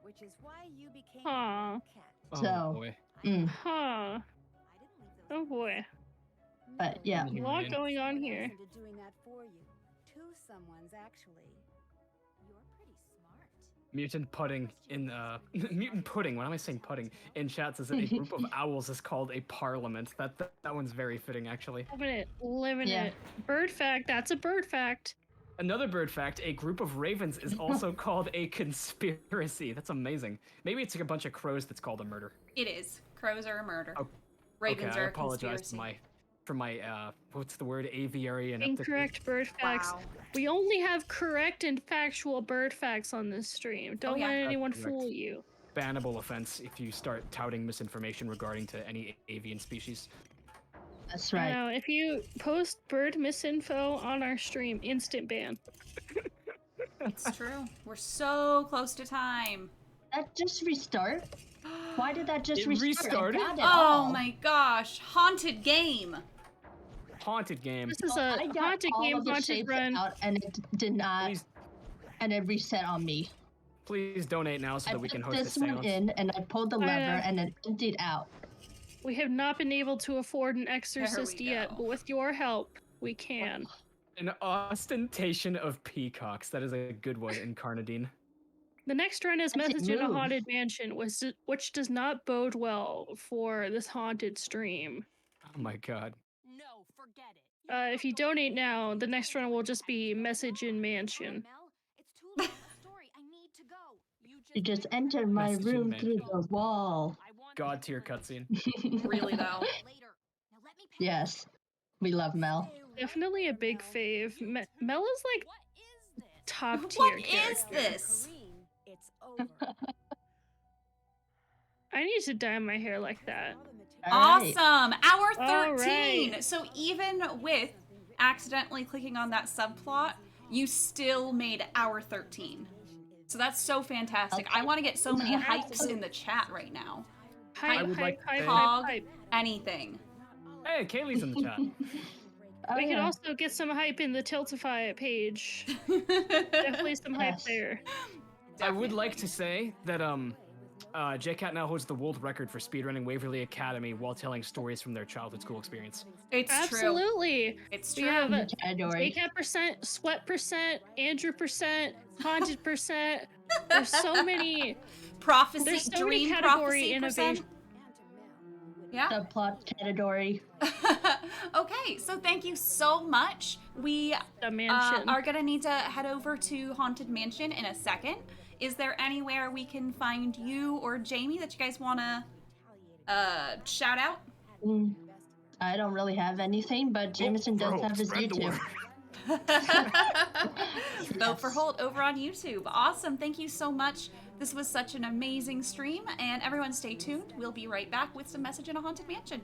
Which is why you became Aw. a cat. Oh So- boy. Huh. I didn't leave those Oh boy. But yeah, A lot Man. going on Put here. us into doing that for you. To someone's actually. You're pretty smart. Mutant pudding in mutant pudding. What am I saying? Pudding in chat says that a group of owls is called a parliament. That one's very fitting actually. Living Yeah. it. Bird fact. That's a bird fact. Another bird fact: a group of ravens is also called a conspiracy. That's amazing. Maybe it's like a bunch of crows that's called a murder. It is. Crows are a murder. Oh, Ravens okay, I are a apologize conspiracy. for my what's the word? Aviary and Incorrect bird facts. Wow. We only have correct and factual bird facts on this stream. Don't yeah. let That's anyone correct. fool you. bannable offense if you start touting misinformation regarding to any avian species. that's right. Now, if you post bird misinfo on our stream, instant ban. It's true. We're so close to time. That just restart? Why did that just It restart? restarted? I got it Oh all. my gosh. Haunted game. Haunted game. This is Well, a I got haunted all game, of the haunted shapes run. out, and it did not, Please, and it reset on me. please donate now so I that we can put host a this one seance. in, and I pulled the I know. lever, and it emptied out. We have not been able to afford an exorcist we yet, go. but with your help, we can. An ostentation of peacocks. That is a good one in Carnadine. The next run is That's a Message in a move. Haunted Mansion, which does not bode well for this haunted stream. Oh my god. No, forget it. If you donate now, the next run will just be Message in Mansion. Mel, it's too long a story. I need to go. You just entered my Message in room mansion. through the wall. I want God tier cutscene. Really though. Later. Now let me pass. Yes, we love Mel. Definitely a big fave. Mel is like What is this? top tier What character. is this? It's over. I need to dye my hair like that. All right. Awesome! Hour All 13! right. So even with accidentally clicking on that subplot, you still made hour 13. So that's so fantastic. I want to get so many hypes in the chat right now. Hype, would hype, like hype, to- hype, Hog, hype. anything. Hey, Kaylee's in the chat. Oh, We can yeah. also get some hype in the Tiltify page. Definitely some hype Yes. there. I would like to say that Jcat now holds the world record for speedrunning Waverly Academy while telling stories from their childhood school experience. It's true. Absolutely. It's We true. have a Category. Jcat percent, Sweat percent, Andrew percent, Haunted percent. There's so many. Prophecy, There's so many dream category prophecy innovation. percent. Yeah. Subplot category. Okay, so thank you so much. We The mansion. are gonna need to head over to Haunted Mansion in a second. Is there anywhere we can find you or Jamie that you guys wanna shout out? I don't really have anything, but Jameson does have his Spread the YouTube. word. Vote for Holt over on YouTube. Awesome. Thank you so much. This was such an amazing stream, and everyone stay tuned. We'll be right back with some Message in a Haunted Mansion.